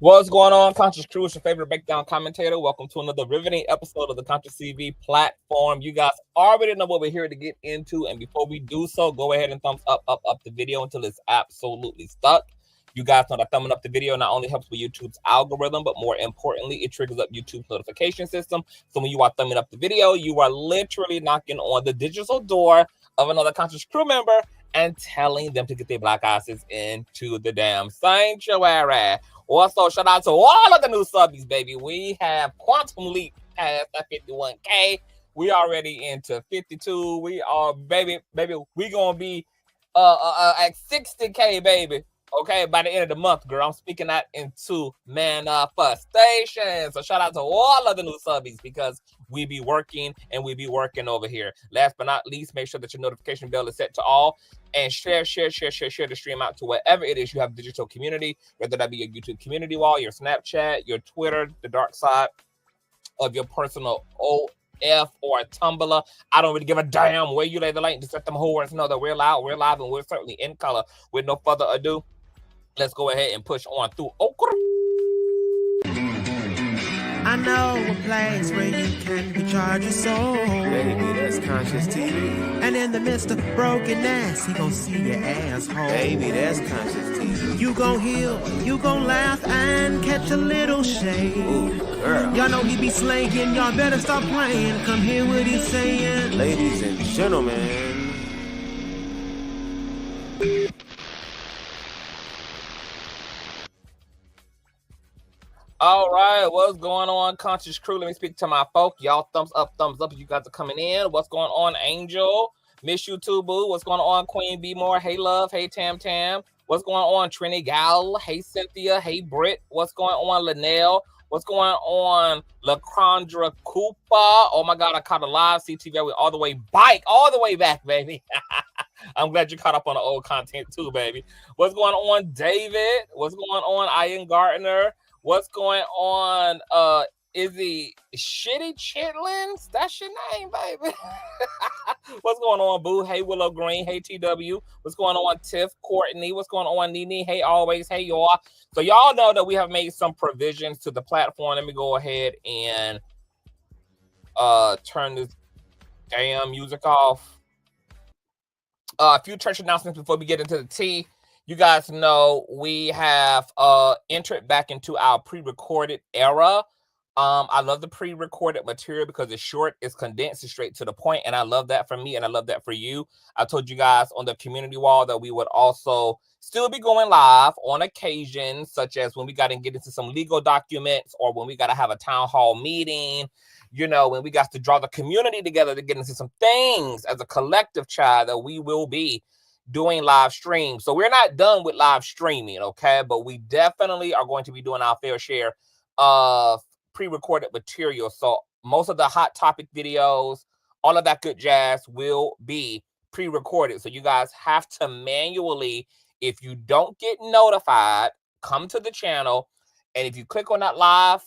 What's going on, Conscious Crew? It's your favorite breakdown commentator. Welcome to another riveting episode of the Consciouztv platform. You guys already know what we're here to get into, and before we do so, go ahead and thumbs up the video until it's absolutely stuck. You guys know that thumbing up the video not only helps with YouTube's algorithm, but more importantly, it triggers up YouTube's notification system. So when you are thumbing up the video, you are literally knocking on the digital door of another Conscious Crew member and telling them to get their black asses into the damn sanctuary. Also, shout out to all of the new subbies, baby. We have quantum leap past that 51K. We already into 52. We are, baby, we gonna be at 60K, baby. Okay, by the end of the month, girl. I'm speaking that into manifestation. So shout out to all of the new subbies because we be working and we be working over here. Last but not least, make sure that your notification bell is set to all and share the stream out to wherever it is you have digital community, whether that be your YouTube community wall, your Snapchat, your Twitter, the dark side of your personal OF or Tumblr. I don't really give a damn where you lay the link. Just let them whores know that we're loud, we're live, and we're certainly in color. With no further ado, let's go ahead and push on through. I know a place where you can recharge your soul. Baby, that's Consciouztv. And in the midst of brokenness, he gon' see your asshole. Baby, that's Consciouztv. You gon' heal, you gon' laugh and catch a little shade. Ooh, girl. Y'all know he be slaying, y'all better stop playing. Come hear what he's saying. Ladies and gentlemen. All right, what's going on, Conscious Crew? Let me speak to my folk. Y'all thumbs up if you guys are coming in. What's going on, Angel? Miss you too, boo. What's going on, Queen B More? Hey, love. Hey, Tam. What's going on, Trini Gal? Hey, Cynthia. Hey, Britt. What's going on, Linnell? What's going on, LaCrondra Cooper? Oh my God, I caught a live CTV all the way back, baby. I'm glad you caught up on the old content too, baby. What's going on, David? What's going on, Ian Gardner? What's going on? Is he Shitty Chitlins? That's your name, baby. What's going on, Boo? Hey, Willow Green. Hey, TW. What's going on, Tiff? Courtney. What's going on, Nene? Hey, always. Hey, y'all. So y'all know that we have made some provisions to the platform. Let me go ahead and turn this damn music off. A few church announcements before we get into the tea. You guys know we have entered back into our pre-recorded era. I love the pre-recorded material because it's short, it's condensed, it's straight to the point, and I love that for me, and I love that for you. I told you guys on the community wall that we would also still be going live on occasion, such as when we got to get into some legal documents or when we got to have a town hall meeting, you know, when we got to draw the community together to get into some things as a collective child that we will be doing live streams. So we're not done with live streaming, okay? But we definitely are going to be doing our fair share of pre-recorded material. So most of the hot topic videos, all of that good jazz will be pre-recorded. So you guys have to manually, if you don't get notified, come to the channel. And if you click on that live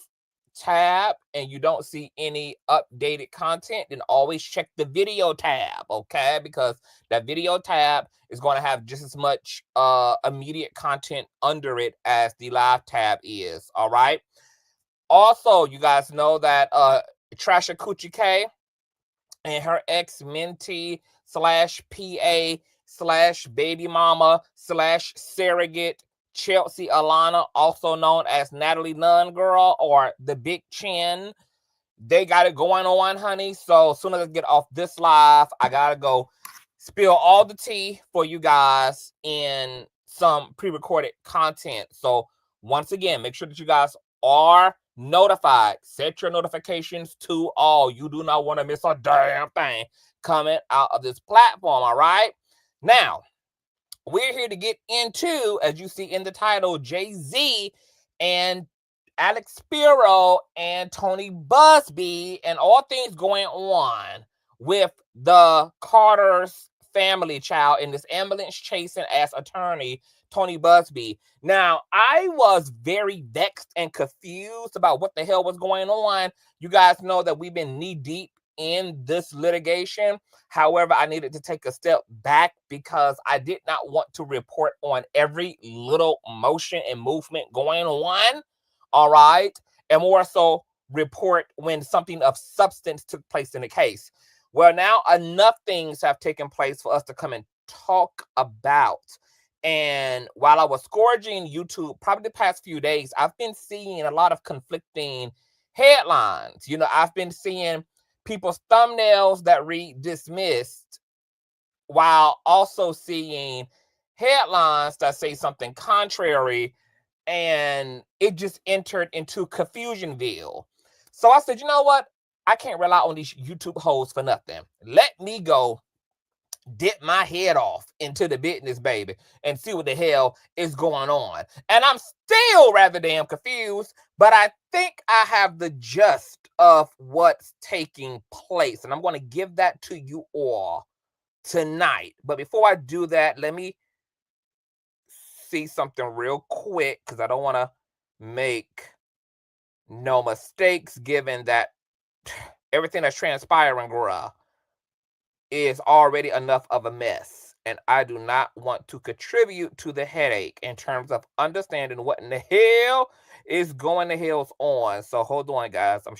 tab and you don't see any updated content, then always check the video tab, okay? Because that video tab is going to have just as much immediate content under it as the live tab is. All right. Also, you guys know that Trasha Coochie K and her ex mentee /PA /baby mama /surrogate Chelsea Alana, also known as Natalie Nunn Girl or the Big Chin, they got it going on, honey. So as soon as I get off this live, I gotta go spill all the tea for you guys in some pre-recorded content. So once again, make sure that you guys are notified. Set your notifications to all. You do not want to miss a damn thing coming out of this platform. All right. Now, we're here to get into, as you see in the title, Jay-Z and Alex Spiro and Tony Buzbee and all things going on with the Carter's family child in this ambulance chasing ass attorney, Tony Buzbee. Now, I was very vexed and confused about what the hell was going on. You guys know that we've been knee deep in this litigation. However, I needed to take a step back because I did not want to report on every little motion and movement going on. all right, and more so report when something of substance took place in the case. Well, now enough things have taken place for us to come and talk about. And while I was scourging YouTube, probably the past few days, I've been seeing a lot of conflicting headlines. You know, I've been seeing people's thumbnails that read dismissed, while also seeing headlines that say something contrary, and it just entered into Confusionville. So I said, you know what? I can't rely on these YouTube hoes for nothing. Let me go dip my head off into the business, baby, and see what the hell is going on. And I'm still rather damn confused, but I think I have the gist of what's taking place, and I'm going to give that to you all tonight. But before I do that, let me see something real quick, because I don't want to make no mistakes, given that everything that's transpiring, Gworl, is already enough of a mess, and I do not want to contribute to the headache in terms of understanding what in the hell is going the hell's on. So hold on, guys. I'm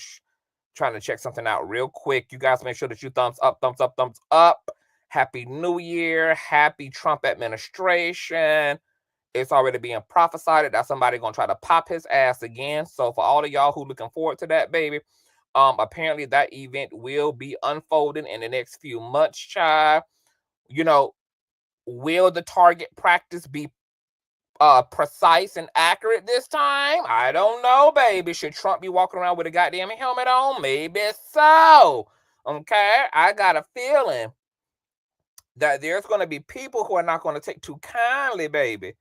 trying to check something out real quick. You guys make sure that you thumbs up, thumbs up, thumbs up. Happy New Year. Happy Trump administration. It's already being prophesied that somebody gonna try to pop his ass again. So for all of y'all who looking forward to that, baby, apparently that event will be unfolding in the next few months, child. You know, will the target practice be precise and accurate this time? I don't know, baby. Should Trump be walking around with a goddamn helmet on? Maybe so. Okay, I got a feeling that there's going to be people who are not going to take too kindly, baby,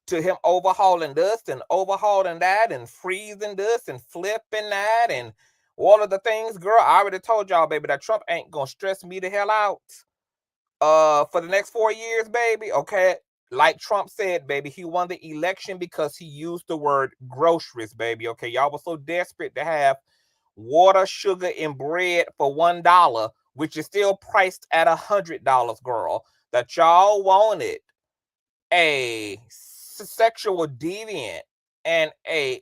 to him overhauling this and overhauling that and freezing this and flipping that and all of the things. Girl, I already told y'all, baby, that Trump ain't gonna stress me the hell out for the next 4 years, baby. Okay, like Trump said, baby, he won the election because he used the word groceries, baby. Okay, y'all were so desperate to have water, sugar, and bread for $1, which is still priced at $100, girl, that y'all wanted a sexual deviant and a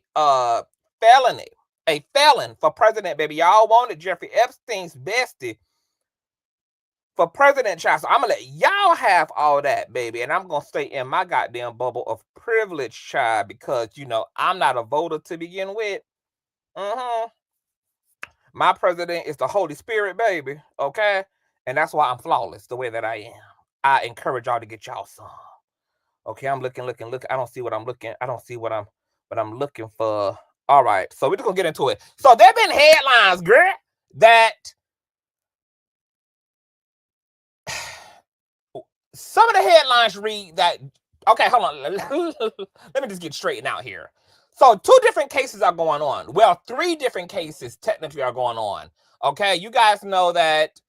felon for president, baby. Y'all wanted Jeffrey Epstein's bestie for president, child. So I'm gonna let y'all have all that, baby, and I'm gonna stay in my goddamn bubble of privilege, child, because you know I'm not a voter to begin with. My president is the Holy Spirit, baby. Okay, and that's why I'm flawless the way that I am. I encourage y'all to get y'all some. Okay, I'm looking. I don't see what I'm looking. I don't see what I'm looking for. All right, so we're just gonna get into it. So there have been headlines, girl, that some of the headlines read that. Okay, hold on. Let me just get straightened out here. So 2 different cases are going on. Well, 3 different cases technically are going on. Okay, you guys know that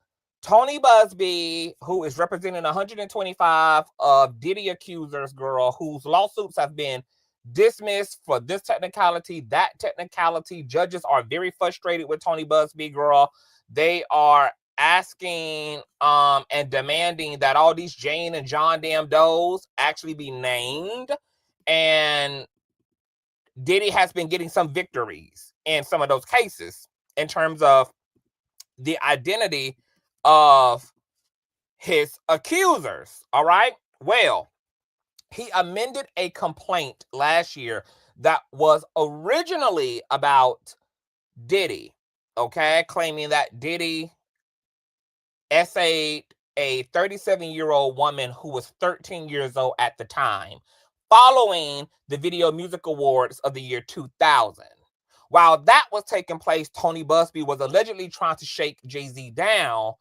Tony Buzbee, who is representing 125 of Diddy accusers, girl, whose lawsuits have been dismissed for this technicality, that technicality. Judges are very frustrated with Tony Buzbee, girl. They are asking and demanding that all these Jane and John damn Does actually be named. And Diddy has been getting some victories in some of those cases in terms of the identity of his accusers. All right. Well, he amended a complaint last year that was originally about Diddy. Okay. Claiming that Diddy essayed a 37-year-old woman who was 13 years old at the time, following the Video Music Awards of the year 2000. While that was taking place, Tony Buzbee was allegedly trying to shake Jay-Z down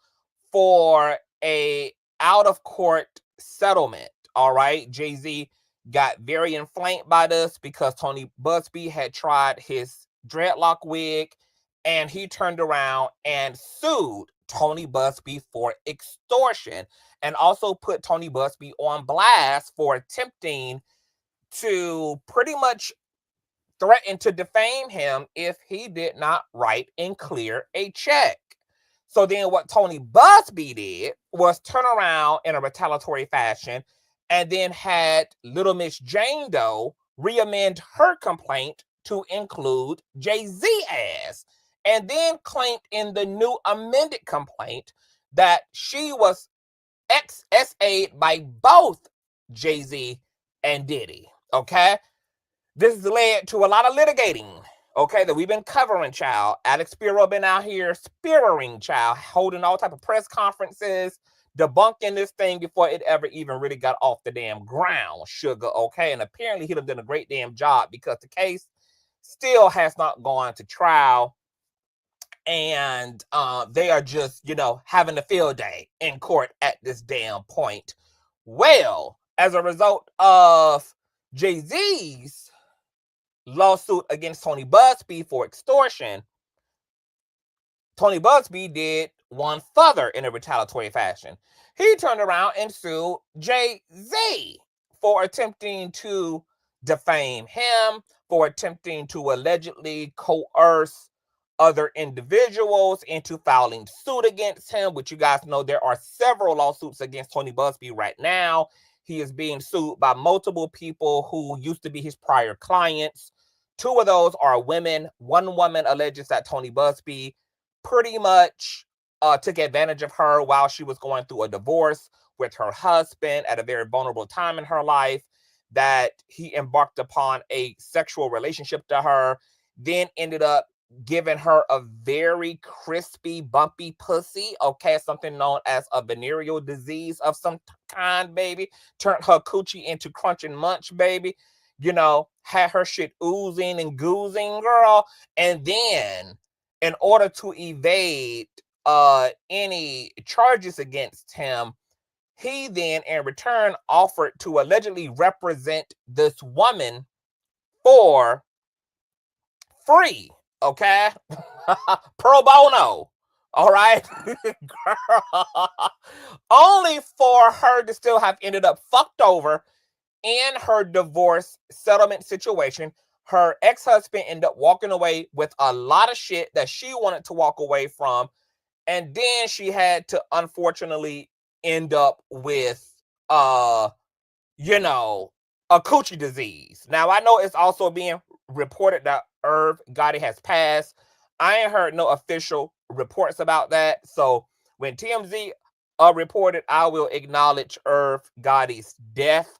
for a out-of-court settlement. All right, Jay-Z got very inflamed by this because Tony Buzbee had tried his dreadlock wig, and he turned around and sued Tony Buzbee for extortion, and also put Tony Buzbee on blast for attempting to pretty much threaten to defame him if he did not write and clear a check. So then what Tony Buzbee did was turn around in a retaliatory fashion and then had Little Miss Jane Doe re-amend her complaint to include Jay-Z as, and then claimed in the new amended complaint that she was XSA'd by both Jay-Z and Diddy. Okay, this has led to a lot of litigating, okay, that we've been covering, child. Alex Spiro been out here spearing, child, holding all type of press conferences, debunking this thing before it ever even really got off the damn ground, sugar, okay? And apparently he done done a great damn job because the case still has not gone to trial. And they are just, you know, having a field day in court at this damn point. Well, as a result of Jay-Z's lawsuit against Tony Buzbee for extortion, Tony Buzbee did one further in a retaliatory fashion. He turned around and sued Jay-Z for attempting to defame him, for attempting to allegedly coerce other individuals into filing suit against him, which you guys know there are several lawsuits against Tony Buzbee right now. He is being sued by multiple people who used to be his prior clients. Two of those are women. One woman alleges that Tony Buzbee pretty much took advantage of her while she was going through a divorce with her husband at a very vulnerable time in her life, that he embarked upon a sexual relationship to her, then ended up giving her a very crispy, bumpy pussy, okay, something known as a venereal disease of some kind, baby, turned her coochie into crunch and munch, baby, you know, had her shit oozing and goozing, girl, and then in order to evade any charges against him, he then in return offered to allegedly represent this woman for free, okay? Pro bono, all right? Girl, only for her to still have ended up fucked over in her divorce settlement situation. Her ex-husband ended up walking away with a lot of shit that she wanted to walk away from. And then she had to unfortunately end up with, you know, a coochie disease. Now, I know it's also being reported that Irv Gotti has passed. I ain't heard no official reports about that. So when TMZ reported, I will acknowledge Irv Gotti's death.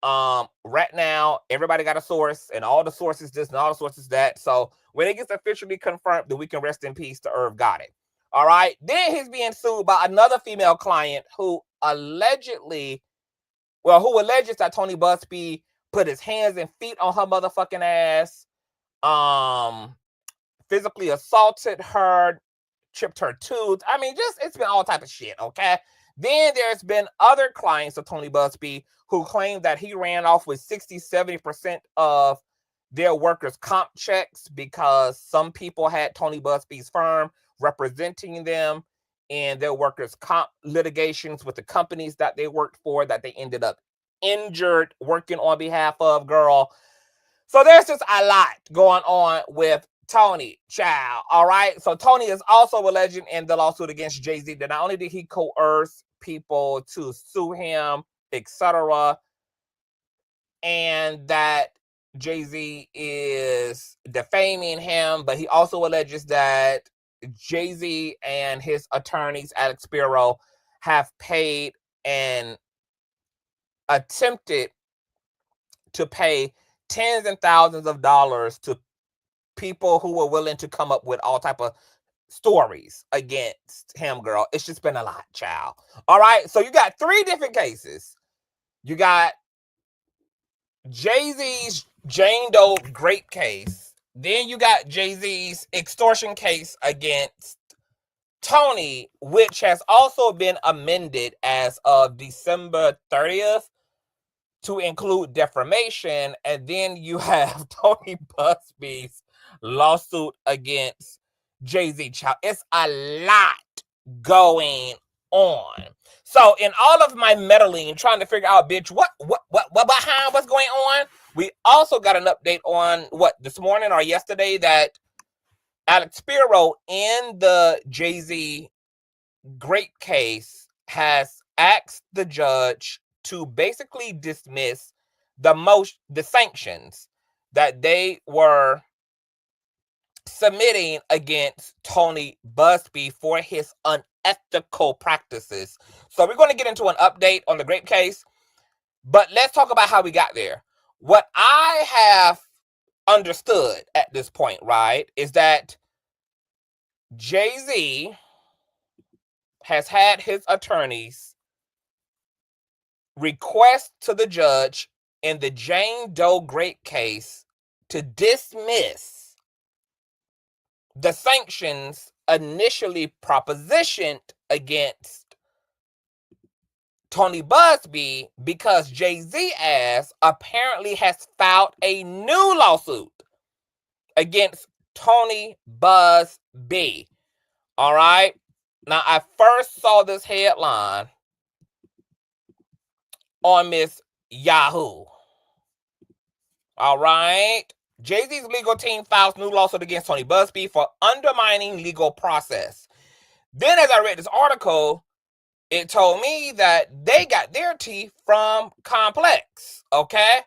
Right now, everybody got a source, and all the sources this and all the sources that. So when it gets officially confirmed, then we can rest in peace to Irv Gotti. All right. Then he's being sued by another female client who alleges that Tony Buzbee put his hands and feet on her motherfucking ass, physically assaulted her, chipped her tooth. I mean, just, it's been all type of shit, okay? Then there's been other clients of Tony Buzbee who claim that he ran off with 60-70% of their workers' comp checks because some people had Tony Buzbee's firm representing them in their workers' comp litigations with the companies that they worked for that they ended up injured working on behalf of, girl. So there's just a lot going on with Tony, child. All right. So Tony is also alleging in the lawsuit against Jay-Z that not only did he coerce people to sue him, etc., and that Jay-Z is defaming him, but he also alleges that Jay-Z and his attorneys, Alex Spiro, have paid and attempted to pay tens and thousands of dollars to people who were willing to come up with all type of stories against him, girl. It's just been a lot, child. All right, so you got three different cases. You got Jay-Z's Jane Doe grape case. Then you got Jay-Z's extortion case against Tony, which has also been amended as of December 30th to include defamation. And then you have Tony Buzbee's lawsuit against Jay-Z, child. It's a lot going on. So in all of my meddling, trying to figure out, bitch, what behind what's going on, we also got an update on this morning or yesterday that Alex Spiro in the Jay-Z grape case has asked the judge to basically dismiss the sanctions that they were submitting against Tony Buzbee for his unethical practices. So we're going to get into an update on the grape case, but let's talk about how we got there. What I have understood at this point, right, is that Jay-Z has had his attorneys request to the judge in the Jane Doe grape case to dismiss the sanctions initially propositioned against Tony Buzbee because Jay-Z ass apparently has filed a new lawsuit against Tony Buzbee. All right. Now, I first saw this headline on Miss Yahoo. All right. Jay-Z's legal team files new lawsuit against Tony Buzbee for undermining legal process. Then as I read this article, it told me that they got their tea from Complex, okay?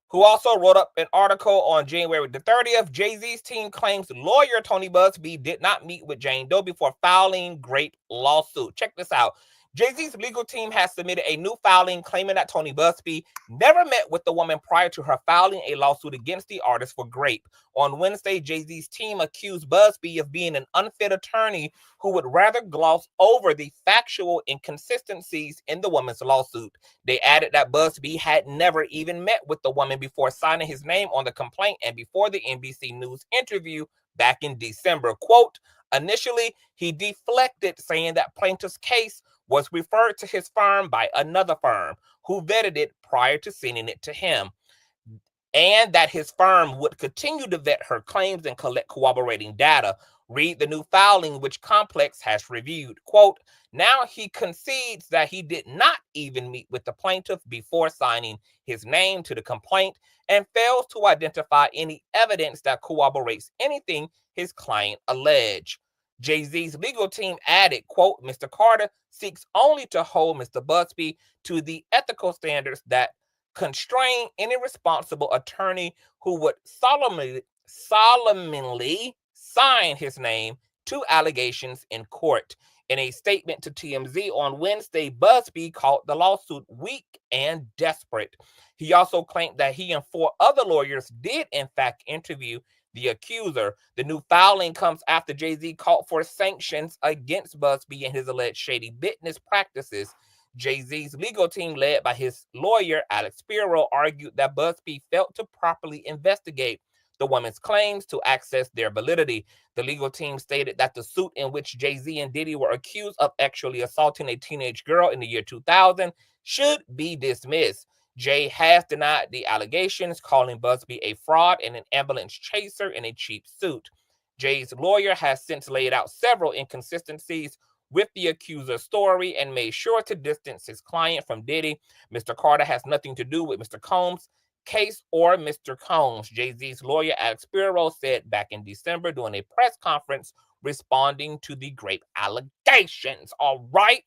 Who also wrote up an article on January the 30th. Jay-Z's team claims lawyer Tony Buzbee did not meet with Jane Doe before filing grape lawsuit. Check this out. Jay-Z's legal team has submitted a new filing claiming that Tony Buzbee never met with the woman prior to her filing a lawsuit against the artist for grape. On Wednesday, Jay-Z's team accused Buzbee of being an unfit attorney who would rather gloss over the factual inconsistencies in the woman's lawsuit. They added that Buzbee had never even met with the woman before signing his name on the complaint and before the NBC News interview back in December. Quote, initially, he deflected, saying that plaintiff's case was referred to his firm by another firm who vetted it prior to sending it to him, and that his firm would continue to vet her claims and collect corroborating data. Read the new filing, which Complex has reviewed. Quote, now he concedes that he did not even meet with the plaintiff before signing his name to the complaint and fails to identify any evidence that corroborates anything his client alleged. Jay-Z's legal team added, quote, Mr. Carter seeks only to hold Mr. Buzbee to the ethical standards that constrain any responsible attorney who would solemnly sign his name to allegations in court. In a statement to TMZ on Wednesday, Buzbee called the lawsuit weak and desperate. He also claimed that he and 4 other lawyers did in fact interview the accuser. The new filing comes after Jay-Z called for sanctions against Buzbee and his alleged shady business practices. Jay-Z's legal team, led by his lawyer, Alex Spiro, argued that Buzbee failed to properly investigate the woman's claims to access their validity. The legal team stated that the suit in which Jay-Z and Diddy were accused of actually assaulting a teenage girl in the year 2000 should be dismissed. Jay has denied the allegations, calling Buzbee a fraud and an ambulance chaser in a cheap suit. Jay's lawyer has since laid out several inconsistencies with the accuser's story and made sure to distance his client from Diddy. Mr. Carter has nothing to do with Mr. Combs' case or Mr. Combs, Jay-Z's lawyer Alex Spiro said back in December during a press conference responding to the grape allegations. All right.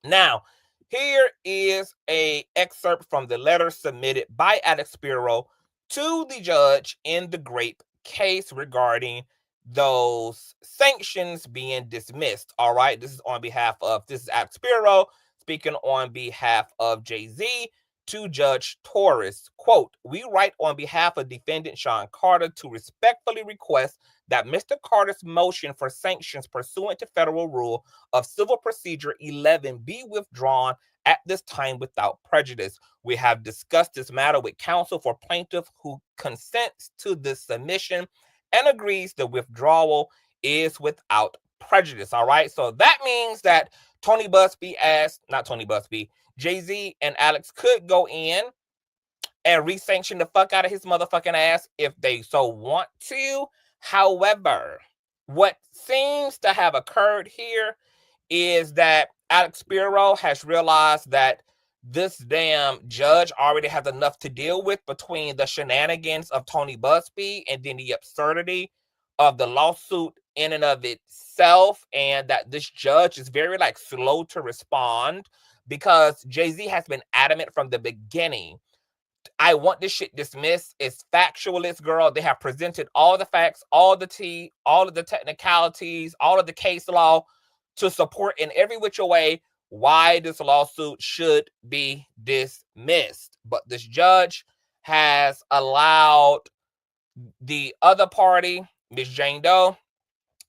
Now, here is an excerpt from the letter submitted by Alex Spiro to the judge in the grape case regarding those sanctions being dismissed. All right. This is Alex Spiro speaking on behalf of Jay-Z to Judge Torres. Quote, we write on behalf of defendant Sean Carter to respectfully request that Mr. Carter's motion for sanctions pursuant to Federal Rule of Civil Procedure 11 be withdrawn at this time without prejudice. We have discussed this matter with counsel for plaintiff, who consents to this submission and agrees the withdrawal is without prejudice. All right. So that means that Jay-Z and Alex could go in and re-sanction the fuck out of his motherfucking ass if they so want to. However, what seems to have occurred here is that Alex Spiro has realized that this damn judge already has enough to deal with between the shenanigans of Tony Buzbee and then the absurdity of the lawsuit in and of itself, and that this judge is very slow to respond, because Jay-Z has been adamant from the beginning I want this shit dismissed. It's factualist, girl. They have presented all the facts, all the tea, all of the technicalities, all of the case law to support in every which way why this lawsuit should be dismissed. But this judge has allowed the other party, Ms. Jane Doe,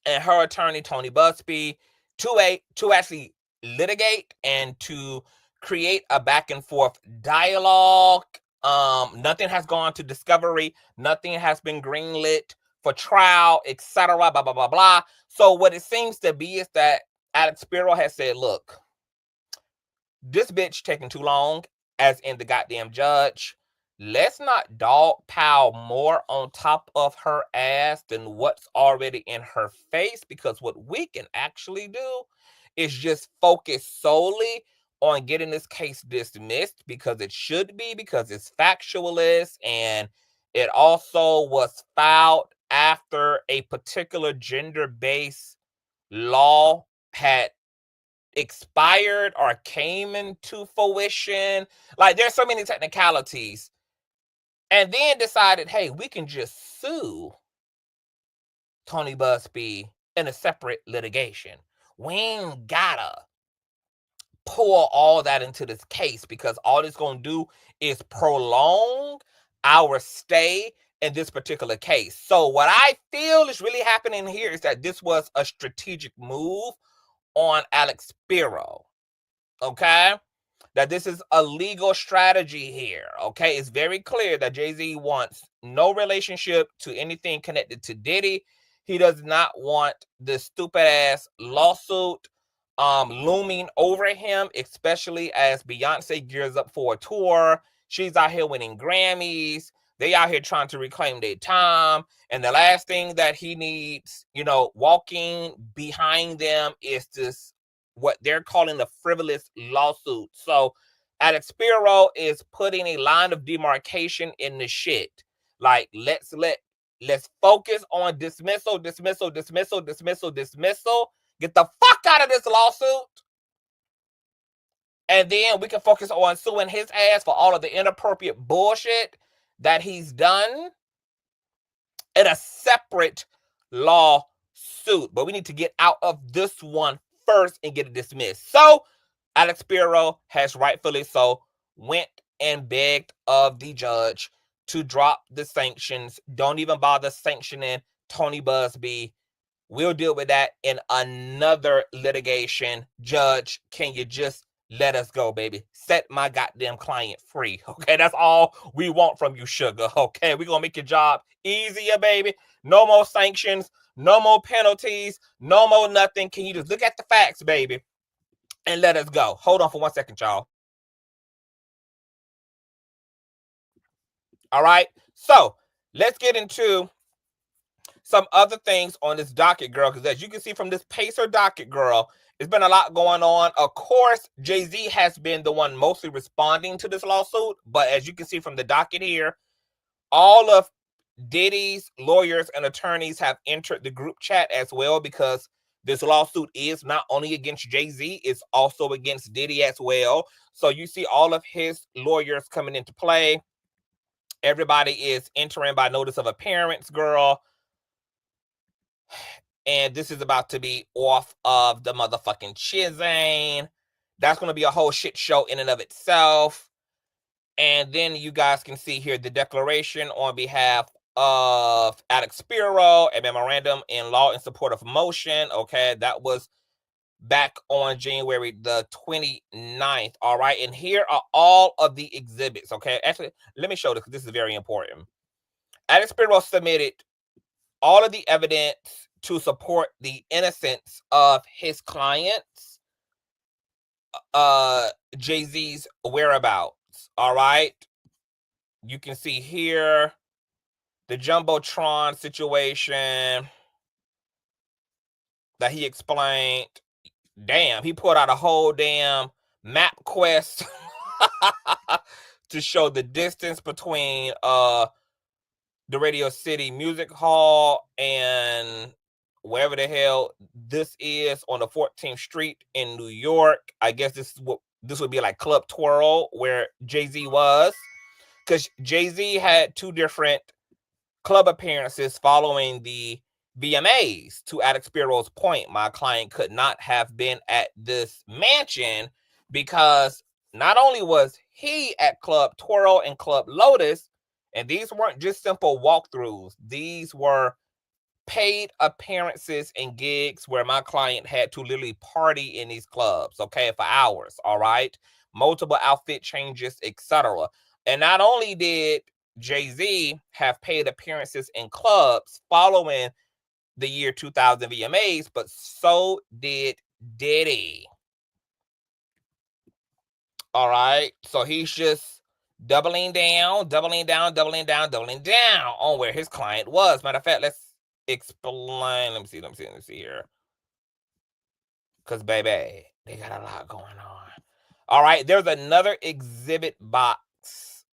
and her attorney, Tony Buzbee, to actually litigate and to create a back and forth dialogue. Nothing has gone to discovery. Nothing has been greenlit for trial, etc. Blah, blah, blah, blah. So what it seems to be is that Alex Spiro has said, look, this bitch taking too long, as in the goddamn judge. Let's not dog pile more on top of her ass than what's already in her face, because what we can actually do is just focus solely on getting this case dismissed, because it should be, because it's factualist, and it also was filed after a particular gender-based law had expired or came into fruition. Like, there's so many technicalities. And then decided, hey, we can just sue Tony Buzbee in a separate litigation. We ain't gotta pour all that into this case, because all it's gonna do is prolong our stay in this particular case. So what I feel is really happening here is that this was a strategic move on Alex Spiro. Okay? That this is a legal strategy here. Okay? It's very clear that Jay-Z wants no relationship to anything connected to Diddy. He does not want this stupid ass lawsuit looming over him, especially as Beyonce gears up for a tour. She's out here winning Grammys. They out here trying to reclaim their time. And the last thing that he needs, walking behind them is this, what they're calling a frivolous lawsuit. So Alex Spiro is putting a line of demarcation in the shit. Like, let's focus on dismissal. Get the fuck out of this lawsuit. And then we can focus on suing his ass for all of the inappropriate bullshit that he's done in a separate lawsuit. But we need to get out of this one first and get it dismissed. So Alex Spiro has rightfully so went and begged of the judge to drop the sanctions. Don't even bother sanctioning Tony Buzbee. We'll deal with that in another litigation. Judge, can you just let us go, baby? Set my goddamn client free. Okay, that's all we want from you, sugar. Okay, we're going to make your job easier, baby. No more sanctions, no more penalties, no more nothing. Can you just look at the facts, baby, and let us go? Hold on for 1 second, y'all. All right, so let's get into some other things on this docket, girl, because as you can see from this Pacer docket, girl, there's been a lot going on. Of course, Jay-Z has been the one mostly responding to this lawsuit, but as you can see from the docket here, all of Diddy's lawyers and attorneys have entered the group chat as well, because this lawsuit is not only against Jay-Z, it's also against Diddy as well. So you see all of his lawyers coming into play. Everybody is entering by notice of appearance, girl. And this is about to be off of the motherfucking chisane. That's going to be a whole shit show in and of itself. And then you guys can see here the declaration on behalf of Alex Spiro, a memorandum in law in support of motion. Okay, that was back on January the 29th. All right, and here are all of the exhibits. Okay, actually, let me show this because this is very important. Alex Spiro submitted all of the evidence to support the innocence of his clients, Jay-Z's whereabouts. All right, you can see here the Jumbotron situation that he explained. Damn, he put out a whole damn map quest to show the distance between the Radio City Music Hall and wherever the hell this is on the 14th Street in New York. I guess this would be like Club Twirl, where Jay-Z was. because Jay-Z had 2 different club appearances following the VMAs. To Alex Spiro's point, my client could not have been at this mansion because not only was he at Club Twirl and Club Lotus, and these weren't just simple walkthroughs, these were paid appearances and gigs where my client had to literally party in these clubs, okay, for hours, all right? Multiple outfit changes, etc. And not only did Jay-Z have paid appearances in clubs following the year 2000 VMAs, but so did Diddy. All right, so he's just doubling down on where his client was. Matter of fact, let's explain. Let me see here. Because, baby, they got a lot going on. All right, there's another exhibit box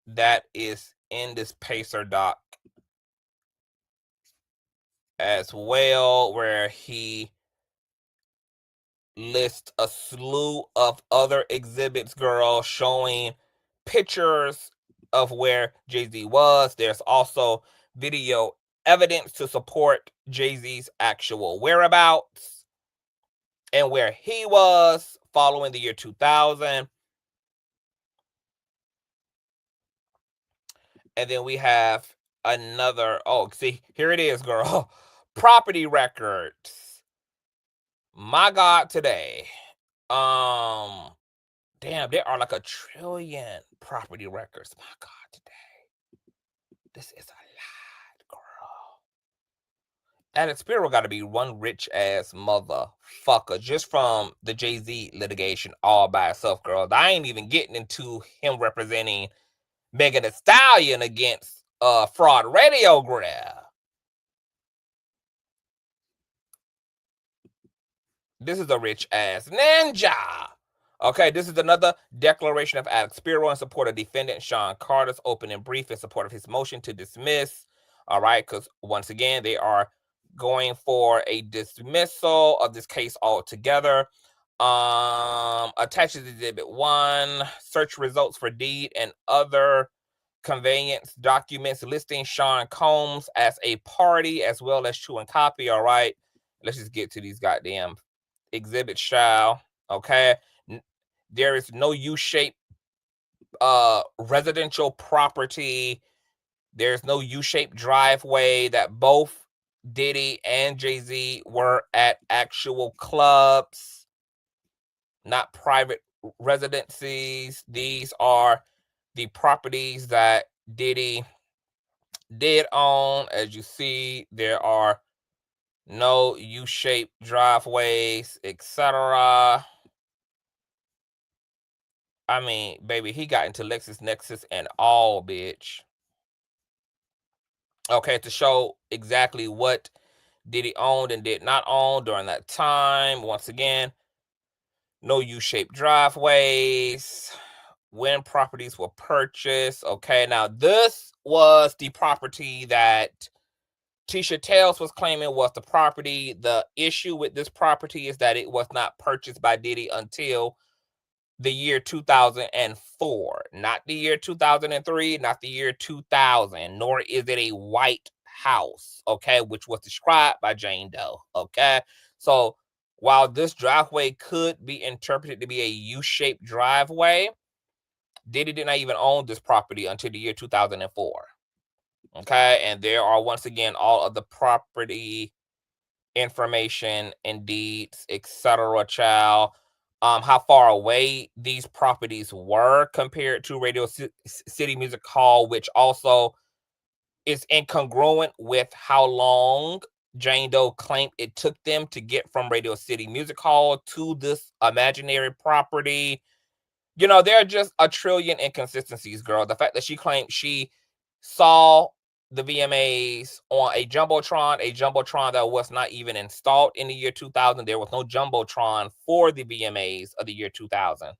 that is in this Pacer doc as well, where he lists a slew of other exhibits, girl, showing pictures of where Jay-Z was. There's also video evidence to support Jay-Z's actual whereabouts and where he was following the year 2000. And then we have another, oh, see, here it is, girl. Property records. My God, today. Damn, there are like 1 trillion property records. My God, today. This is a lot, girl. Alex Spiro got to be one rich ass motherfucker just from the Jay-Z litigation all by itself, girl. I ain't even getting into him representing Megan Thee Stallion against fraud radio Gworl. This is a rich ass ninja. Okay, this is another declaration of Alex Spiro in support of defendant Sean Carter's opening brief in support of his motion to dismiss. All right, because once again, they are going for a dismissal of this case altogether. Attaches Exhibit 1, search results for deed and other conveyance documents listing Sean Combs as a party as well as true and copy. All right, let's just get to these goddamn exhibits, shall. Okay, there is no U-shaped residential property. There's no U-shaped driveway. That both Diddy and Jay-Z were at actual clubs, not private residencies. These are the properties that Diddy did own. As you see, there are no U-shaped driveways, etc. I mean, baby, he got into LexisNexis and all, bitch. Okay, to show exactly what Diddy owned and did not own during that time. Once again, no U-shaped driveways. When properties were purchased. Okay, now this was the property that Tisha Tales was claiming was the property. The issue with this property is that it was not purchased by Diddy until the year 2004, not the year 2003, not the year 2000, nor is it a white house, okay, which was described by Jane Doe, okay? So while this driveway could be interpreted to be a U-shaped driveway, Diddy did not even own this property until the year 2004, okay? And there are, once again, all of the property information and deeds, etc., child. How far away these properties were compared to Radio City Music Hall, which also is incongruent with how long Jane Doe claimed it took them to get from Radio City Music Hall to this imaginary property. You know, there are just 1 trillion inconsistencies, girl. The fact that she claimed she saw the VMAs on a Jumbotron that was not even installed in the year 2000. There was no Jumbotron for the VMAs of the year 2000.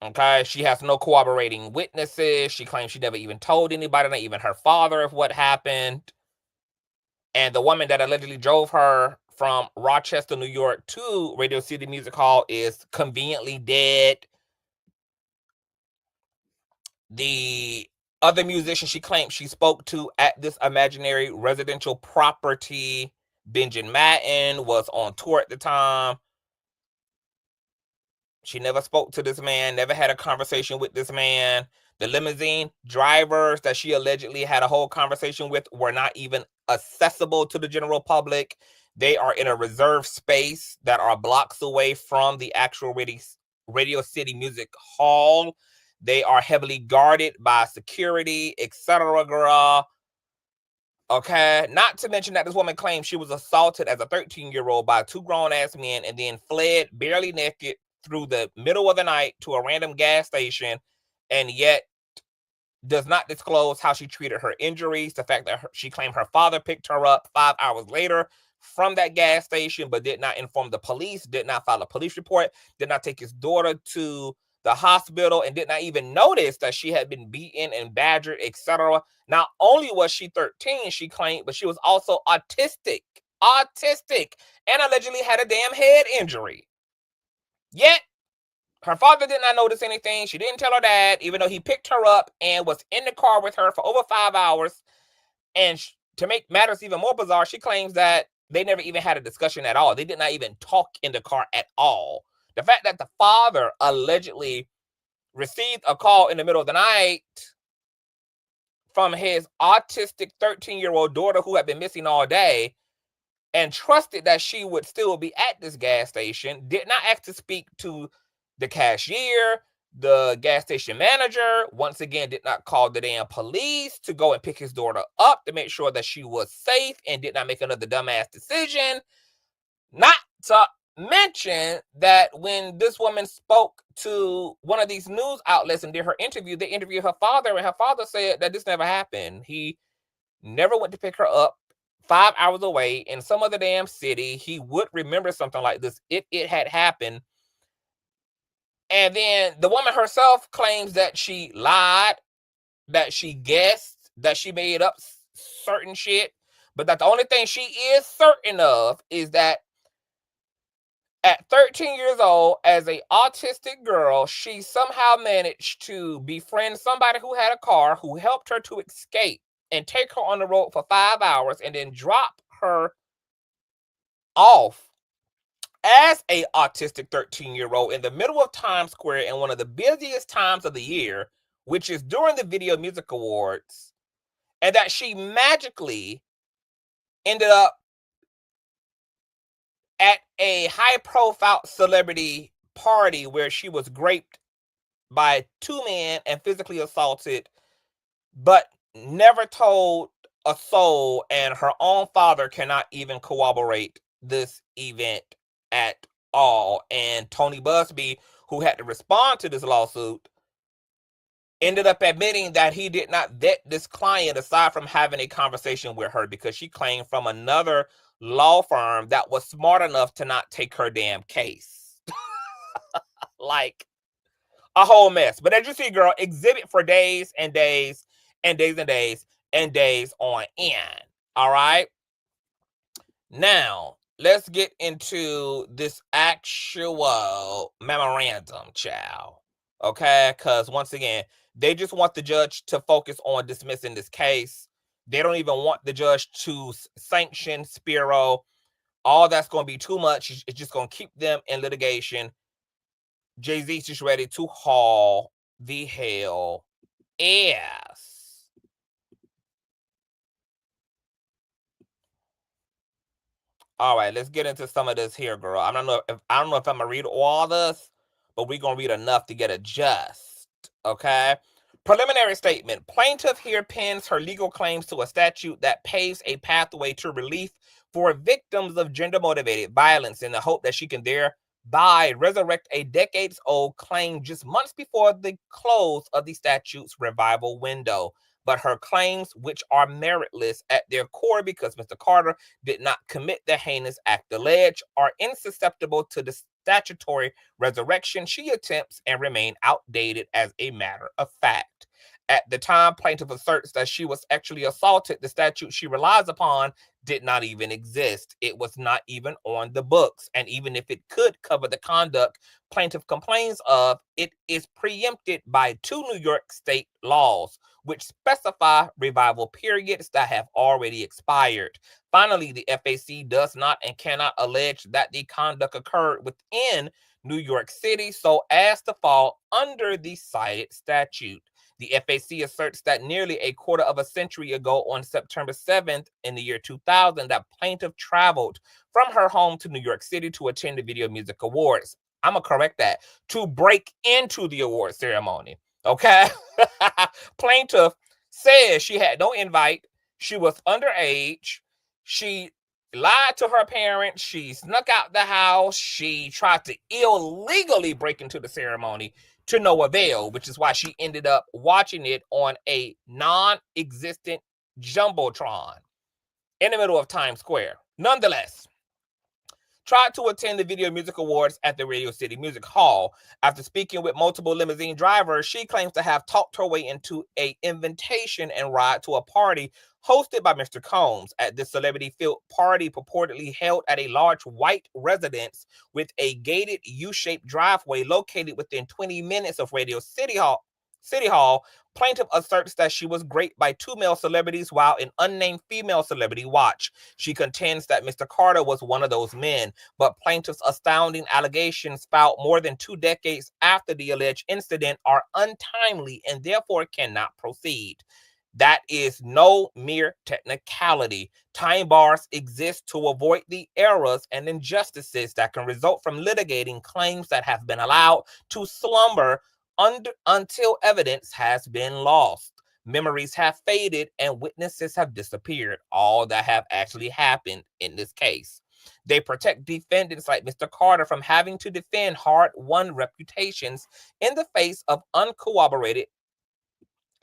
Okay, she has no corroborating witnesses. She claims she never even told anybody, not even her father, of what happened. And the woman that allegedly drove her from Rochester, New York to Radio City Music Hall is conveniently dead. The other musician she claimed she spoke to at this imaginary residential property, Benjamin Madden, was on tour at the time. She never spoke to this man, never had a conversation with this man. The limousine drivers that she allegedly had a whole conversation with were not even accessible to the general public. They are in a reserved space that are blocks away from the actual Radio City Music Hall. They are heavily guarded by security, etc. girl. Okay, not to mention that this woman claimed she was assaulted as a 13-year-old by two grown-ass men and then fled barely naked through the middle of the night to a random gas station, and yet does not disclose how she treated her injuries. The fact that she claimed her father picked her up 5 hours later from that gas station, but did not inform the police, did not file a police report, did not take his daughter to the hospital, and did not even notice that she had been beaten and badgered, etc. Not only was she 13, she claimed, but she was also autistic, and allegedly had a damn head injury. Yet, her father did not notice anything. She didn't tell her dad, even though he picked her up and was in the car with her for over 5 hours. And to make matters even more bizarre, she claims that they never even had a discussion at all. They did not even talk in the car at all. The fact that the father allegedly received a call in the middle of the night from his autistic 13-year-old daughter who had been missing all day and trusted that she would still be at this gas station, did not ask to speak to the cashier, the gas station manager, once again, did not call the damn police to go and pick his daughter up to make sure that she was safe, and did not make another dumbass decision. Not to mention that when this woman spoke to one of these news outlets and did her interview, they interviewed her father, and her father said that this never happened. He never went to pick her up 5 hours away in some other damn city. He would remember something like this if it had happened. And then the woman herself claims that she lied, that she guessed, that she made up certain shit, but that the only thing she is certain of is that at 13 years old, as an autistic girl, she somehow managed to befriend somebody who had a car, who helped her to escape and take her on the road for 5 hours, and then drop her off as a autistic 13-year-old in the middle of Times Square in one of the busiest times of the year, which is during the Video Music Awards, and that she magically ended up at a high-profile celebrity party where she was raped by two men and physically assaulted, but never told a soul, and her own father cannot even corroborate this event at all. And Tony Buzbee, who had to respond to this lawsuit, ended up admitting that he did not vet this client aside from having a conversation with her, because she claimed from another law firm that was smart enough to not take her damn case. Like a whole mess. But as you see, girl, exhibit for days and days and days and days and days on end. All right. Now, let's get into this actual memorandum, child. Okay? Because once again, they just want the judge to focus on dismissing this case. They don't even want the judge to sanction Spiro. All that's going to be too much. It's just going to keep them in litigation. Jay-Z's just ready to haul the hell ass. All right, let's get into some of this here, girl. I don't know if I'm gonna read all this, but we're gonna read enough to get a gist. Okay. Preliminary statement. Plaintiff here pins her legal claims to a statute that paves a pathway to relief for victims of gender-motivated violence in the hope that she can thereby resurrect a decades-old claim just months before the close of the statute's revival window. But her claims, which are meritless at their core because Mr. Carter did not commit the heinous act alleged, are insusceptible to the statutory resurrection she attempts and remain outdated as a matter of fact. At the time plaintiff asserts that she was actually assaulted, the statute she relies upon did not even exist. It was not even on the books. And even if it could cover the conduct plaintiff complains of, it is preempted by 2 New York state laws, which specify revival periods that have already expired. Finally, the FAC does not and cannot allege that the conduct occurred within New York City so as to fall under the cited statute. The FAC asserts that nearly a quarter of a century ago, on September 7th in the year 2000, that plaintiff traveled from her home to New York City to attend the Video Music Awards. I'm going to correct that. To break into the award ceremony. Okay? Plaintiff says she had no invite. She was underage. She lied to her parents. She snuck out the house. She tried to illegally break into the ceremony to no avail, which is why she ended up watching it on a non-existent jumbotron in the middle of Times Square. Nonetheless, tried to attend the Video Music Awards at the Radio City Music Hall. After speaking with multiple limousine drivers, she claims to have talked her way into an invitation and ride to a party hosted by Mr. Combs. At this celebrity-filled party purportedly held at a large white residence with a gated U-shaped driveway located within 20 minutes of Radio City Hall, plaintiff asserts that she was graced by 2 male celebrities while an unnamed female celebrity watched. She contends that Mr. Carter was one of those men, but plaintiff's astounding allegations filed more than 2 decades after the alleged incident are untimely and therefore cannot proceed. That is no mere technicality. Time bars exist to avoid the errors and injustices that can result from litigating claims that have been allowed to slumber until evidence has been lost. Memories have faded and witnesses have disappeared. All that have actually happened in this case. They protect defendants like Mr. Carter from having to defend hard-won reputations in the face of uncorroborated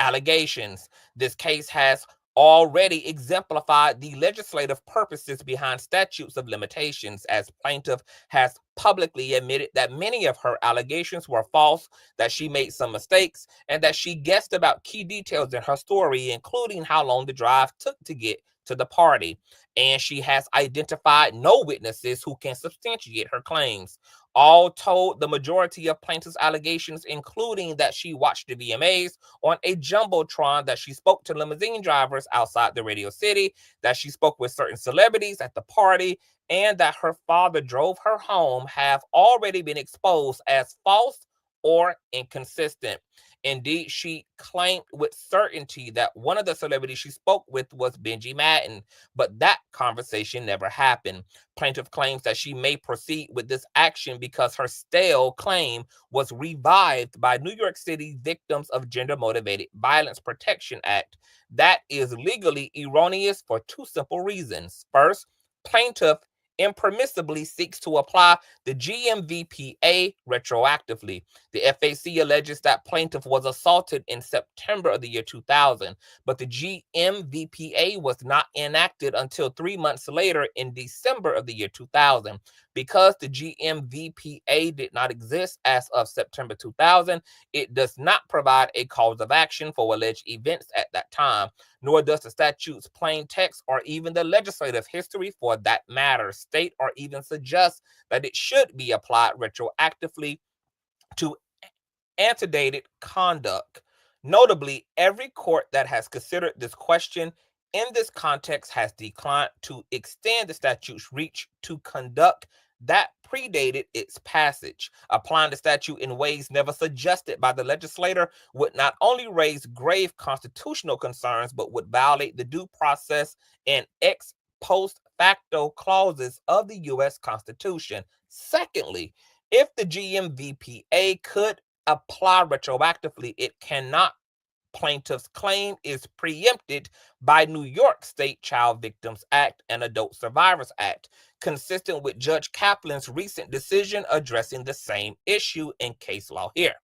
allegations. This case has already exemplified the legislative purposes behind statutes of limitations, as plaintiff has publicly admitted that many of her allegations were false, that she made some mistakes, and that she guessed about key details in her story, including how long the drive took to get to the party. And she has identified no witnesses who can substantiate her claims. All told, the majority of plaintiff's allegations, including that she watched the VMAs on a jumbotron, that she spoke to limousine drivers outside the Radio City, that she spoke with certain celebrities at the party, and that her father drove her home, have already been exposed as false or inconsistent. Indeed, she claimed with certainty that one of the celebrities she spoke with was Benji Madden, but that conversation never happened. Plaintiff claims that she may proceed with this action because her stale claim was revived by New York City Victims of Gender-Motivated Violence Protection Act. That is legally erroneous for 2 simple reasons. First, plaintiff impermissibly seeks to apply the GMVPA retroactively. The FAC alleges that plaintiff was assaulted in September of the year 2000, but the GMVPA was not enacted until 3 months later in December of the year 2000. Because the GMVPA did not exist as of September 2000, it does not provide a cause of action for alleged events at that time, nor does the statute's plain text or even the legislative history for that matter state or even suggest that it should be applied retroactively to antedated conduct. Notably, every court that has considered this question in this context has declined to extend the statute's reach to conduct that predated its passage. Applying the statute in ways never suggested by the legislator would not only raise grave constitutional concerns, but would violate the due process and ex post facto clauses of the U.S. Constitution. Secondly, if the GMVPA could apply retroactively, it cannot. Plaintiff's claim is preempted by New York State Child Victims Act and Adult Survivors Act, consistent with Judge Kaplan's recent decision addressing the same issue in case law here.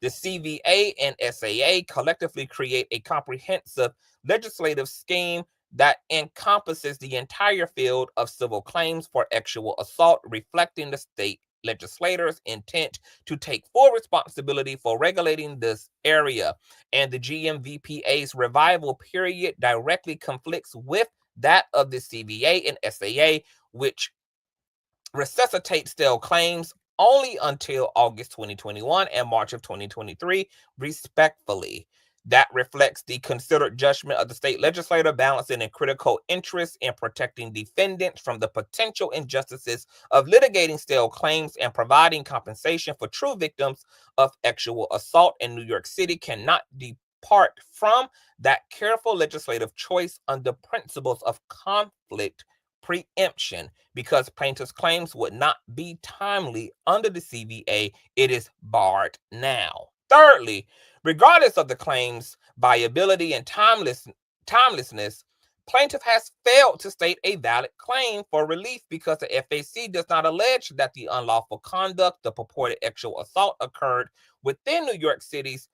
The CVA and SAA collectively create a comprehensive legislative scheme that encompasses the entire field of civil claims for sexual assault, reflecting the state legislators' intent to take full responsibility for regulating this area, and the GMVPA's revival period directly conflicts with that of the CVA and SAA, which resuscitate stale claims only until August 2021 and March of 2023, respectfully. That reflects the considered judgment of the state legislature, balancing a critical interest in protecting defendants from the potential injustices of litigating stale claims and providing compensation for true victims of sexual assault in New York City cannot depart from that careful legislative choice under principles of conflict preemption. Because plaintiff's claims would not be timely under the CVA, it is barred now. Thirdly, regardless of the claim's viability and timelessness, plaintiff has failed to state a valid claim for relief because the FAC does not allege that the unlawful conduct, the purported sexual assault, occurred within New York City's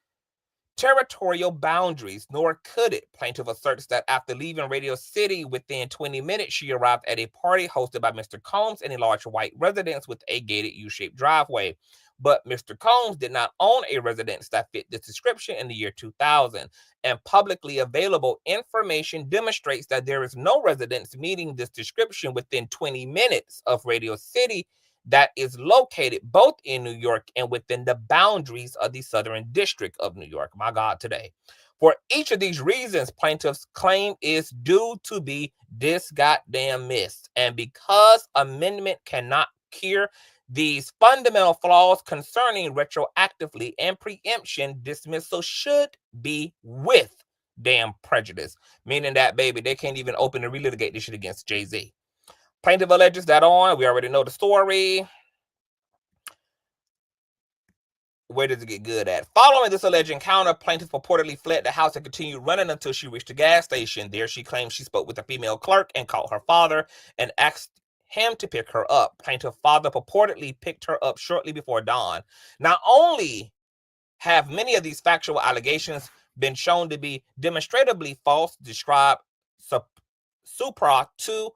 territorial boundaries, nor could it. Plaintiff asserts that after leaving Radio City within 20 minutes, she arrived at a party hosted by Mr. Combs in a large white residence with a gated U-shaped driveway. But Mr. Combs did not own a residence that fit this description in the year 2000, and publicly available information demonstrates that there is no residence meeting this description within 20 minutes of Radio City that is located both in New York and within the boundaries of the Southern District of New York. My God, today. For each of these reasons, plaintiff's claim is due to be this goddamn missed. And because amendment cannot cure these fundamental flaws concerning retroactively and preemption, dismissal should be with damn prejudice. Meaning that, baby, they can't even open and relitigate this shit against Jay-Z. Plaintiff alleges that we already know the story. Where does it get good at? Following this alleged encounter, plaintiff purportedly fled the house and continued running until she reached a gas station. There she claims she spoke with a female clerk and called her father and asked him to pick her up. Plaintiff's father purportedly picked her up shortly before dawn. Not only have many of these factual allegations been shown to be demonstrably false, described supra to,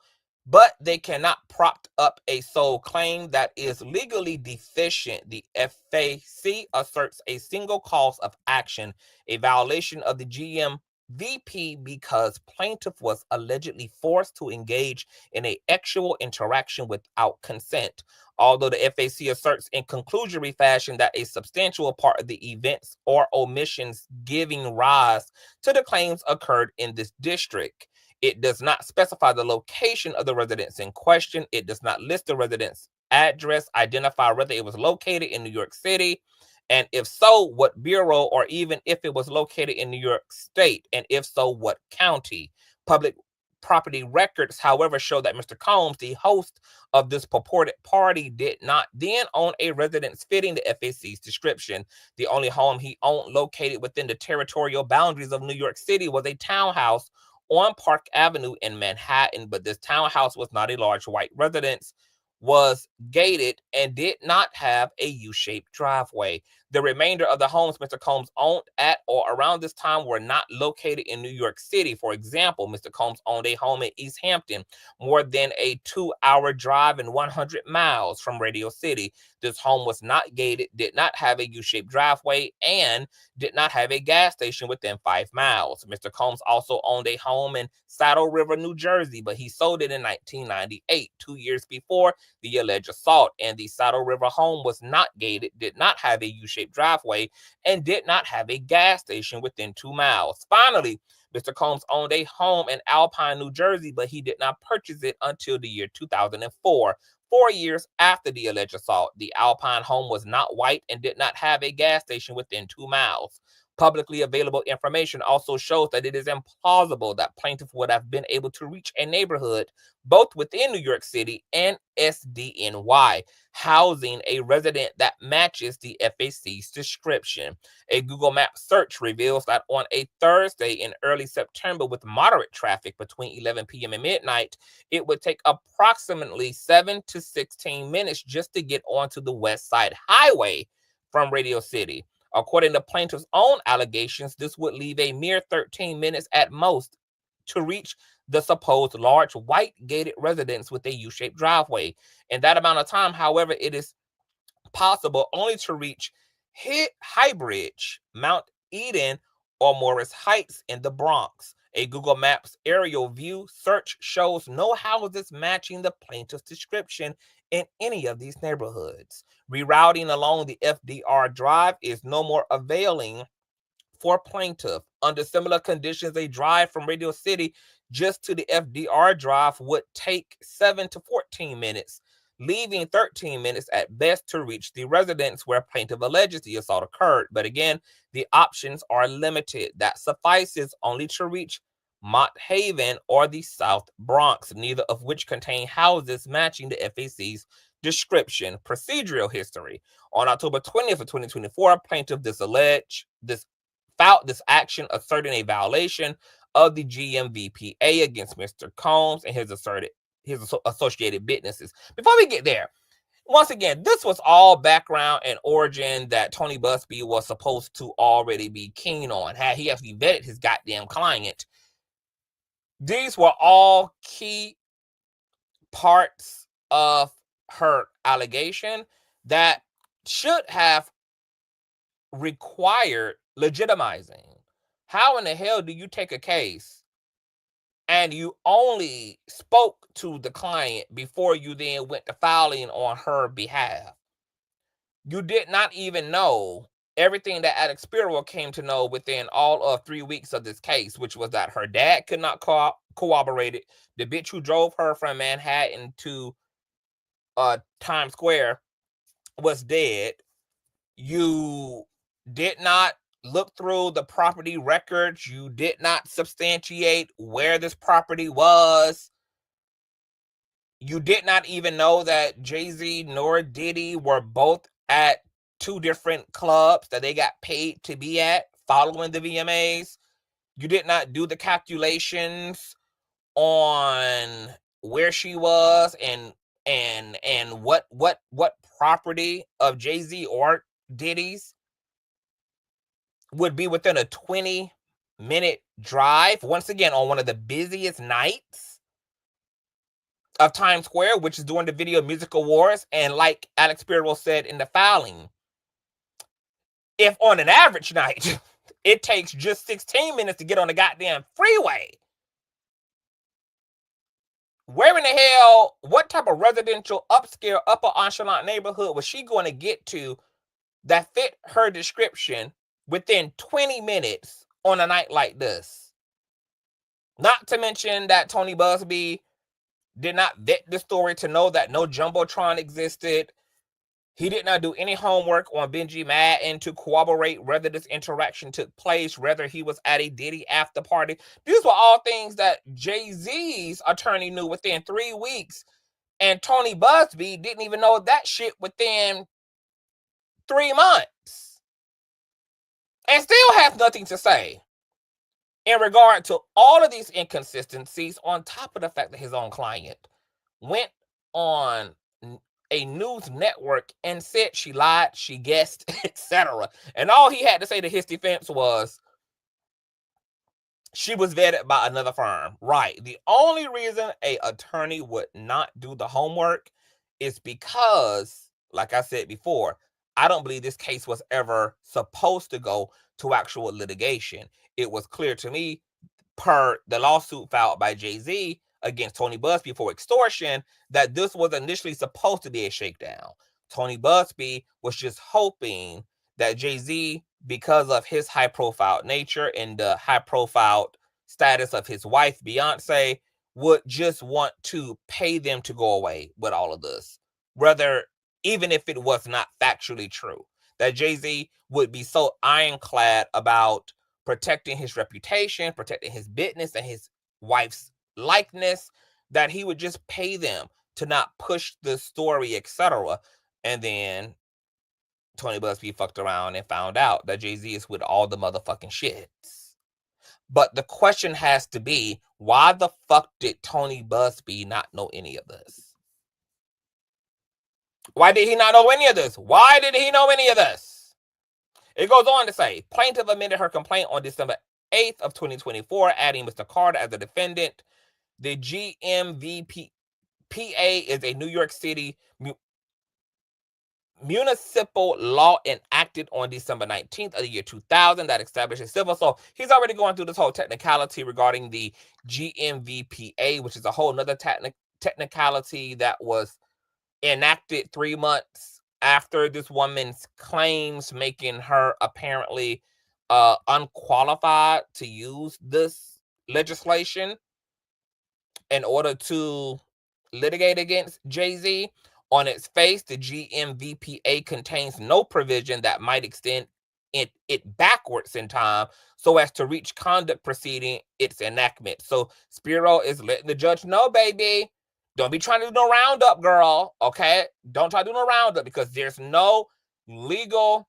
but they cannot prop up a sole claim that is legally deficient. The FAC asserts a single cause of action, a violation of the GMVP, because plaintiff was allegedly forced to engage in a sexual interaction without consent. Although the FAC asserts in conclusory fashion that a substantial part of the events or omissions giving rise to the claims occurred in this district. It does not specify the location of the residence in question. It does not list the residence address, identify whether it was located in New York City, and if so, what bureau, or even if it was located in New York State, and if so, what county. Public property records, however, show that Mr. Combs, the host of this purported party, did not then own a residence fitting the FAC's description. The only home he owned located within the territorial boundaries of New York City was a townhouse on Park Avenue in Manhattan, but this townhouse was not a large white residence, was gated, and did not have a U-shaped driveway. The remainder of the homes Mr. Combs owned at or around this time were not located in New York City. For example, Mr. Combs owned a home in East Hampton, more than a 2-hour drive and 100 miles from Radio City. This home was not gated, did not have a U-shaped driveway, and did not have a gas station within 5 miles. Mr. Combs also owned a home in Saddle River, New Jersey, but he sold it in 1998, 2 years before the alleged assault, and the Saddle River home was not gated, did not have a U-shaped driveway, and did not have a gas station within 2 miles. Finally, Mr. Combs owned a home in Alpine, New Jersey, but he did not purchase it until the year 2004. 4 years after the alleged assault. The Alpine home was not white and did not have a gas station within 2 miles. Publicly available information also shows that it is implausible that plaintiff would have been able to reach a neighborhood both within New York City and SDNY, housing a resident that matches the FAC's description. A Google Maps search reveals that on a Thursday in early September with moderate traffic between 11 p.m. and midnight, it would take approximately 7 to 16 minutes just to get onto the West Side Highway from Radio City. According to plaintiff's own allegations, this would leave a mere 13 minutes at most to reach the supposed large white gated residence with a U-shaped driveway. In that amount of time, however, it is possible, only to reach Highbridge, Mount Eden, or Morris Heights in the Bronx. A Google Maps aerial view search shows no houses matching the plaintiff's description in any of these neighborhoods. Rerouting along the FDR Drive is no more availing for plaintiff. Under similar conditions, a drive from Radio City just to the FDR Drive would take 7 to 14 minutes, leaving 13 minutes at best to reach the residence where plaintiff alleges the assault occurred. But again, the options are limited. That suffices only to reach Mott Haven or the South Bronx, neither of which contain houses matching the FAC's description. Procedural history. On October 20th of 2024, plaintiff filed this action asserting a violation of the GMVPA against Mr. Combs and his associated businesses. Before we get there, once again, this was all background and origin that Tony Buzbee was supposed to already be keen on. Had he actually vetted his goddamn client, these were all key parts of her allegation that should have required legitimizing. How in the hell do you take a case and you only spoke to the client before you then went to filing on her behalf? You did not even know everything that Alex Gworl came to know within all of 3 weeks of this case, which was that her dad could not corroborate it. The bitch who drove her from Manhattan to Times Square was dead. You did not look through the property records. You did not substantiate where this property was. You did not even know that Jay-Z nor Diddy were both at 2 different clubs that they got paid to be at following the VMAs. You did not do the calculations on where she was and what property of Jay-Z or Diddy's would be within a 20-minute drive, once again on one of the busiest nights of Times Square, which is during the Video Music Awards. And like Alex Gworl said in the filing, if on an average night it takes just 16 minutes to get on the goddamn freeway, where in the hell, what type of residential upscale upper echelon neighborhood was she going to get to that fit her description within 20 minutes on a night like this? Not to mention that Tony Buzbee did not vet the story to know that no Jumbotron existed. He did not do any homework on Benji Madden to corroborate whether this interaction took place, whether he was at a Diddy after party. These were all things that Jay-Z's attorney knew within 3 weeks, and Tony Buzbee didn't even know that shit within 3 months, and still has nothing to say in regard to all of these inconsistencies, on top of the fact that his own client went on a news network and said she lied, she guessed, etc. And all he had to say to his defense was she was vetted by another firm. Right. The only reason an attorney would not do the homework is because, like I said before, I don't believe this case was ever supposed to go to actual litigation. It was clear to me, per the lawsuit filed by Jay-Z against Tony Buzbee for extortion, that this was initially supposed to be a shakedown. Tony Buzbee was just hoping that Jay-Z, because of his high-profile nature and the high-profile status of his wife, Beyonce, would just want to pay them to go away with all of this, even if it was not factually true. That Jay-Z would be so ironclad about protecting his reputation, protecting his business and his wife's likeness, that he would just pay them to not push the story, etc. And then Tony Buzbee fucked around and found out that Jay-Z is with all the motherfucking shits. But the question has to be, why the fuck did Tony Buzbee not know any of this? Why did he not know any of this? Why did he know any of this? It goes on to say, plaintiff amended her complaint on December 8th of 2024, adding Mr. Carter as a defendant. The GMVPA is a New York City municipal law enacted on December 19th of the year 2000 that establishes civil. So he's already going through this whole technicality regarding the GMVPA, which is a whole nother technicality that was enacted 3 months after this woman's claims, making her apparently unqualified to use this legislation in order to litigate against Jay-Z. On its face, the GMVPA contains no provision that might extend it backwards in time so as to reach conduct preceding its enactment. So Spiro is letting the judge know, baby, don't be trying to do no roundup, girl, okay? Don't try to do no roundup, because there's no legal,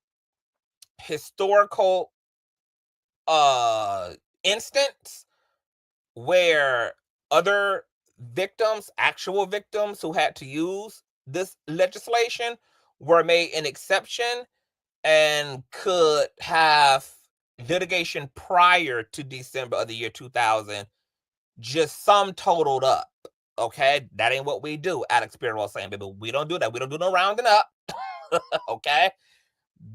historical instance where other victims, actual victims who had to use this legislation, were made an exception and could have litigation prior to December of the year 2000 just sum totaled up. Okay, that ain't what we do. Alex Spiro was saying, baby, we don't do that. We don't do no rounding up. Okay,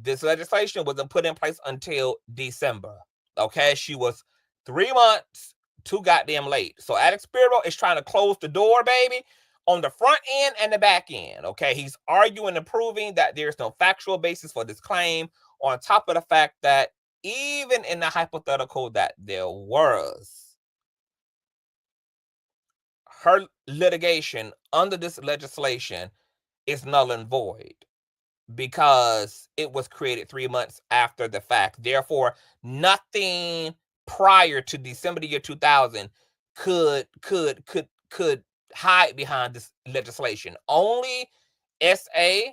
this legislation wasn't put in place until December. Okay, she was 3 months too goddamn late. So Alex Spiro is trying to close the door, baby, on the front end and the back end. Okay, he's arguing and proving that there's no factual basis for this claim, on top of the fact that even in the hypothetical that there was, her litigation under this legislation is null and void, because it was created 3 months after the fact. Therefore, nothing prior to December the year 2000 could hide behind this legislation. Only SA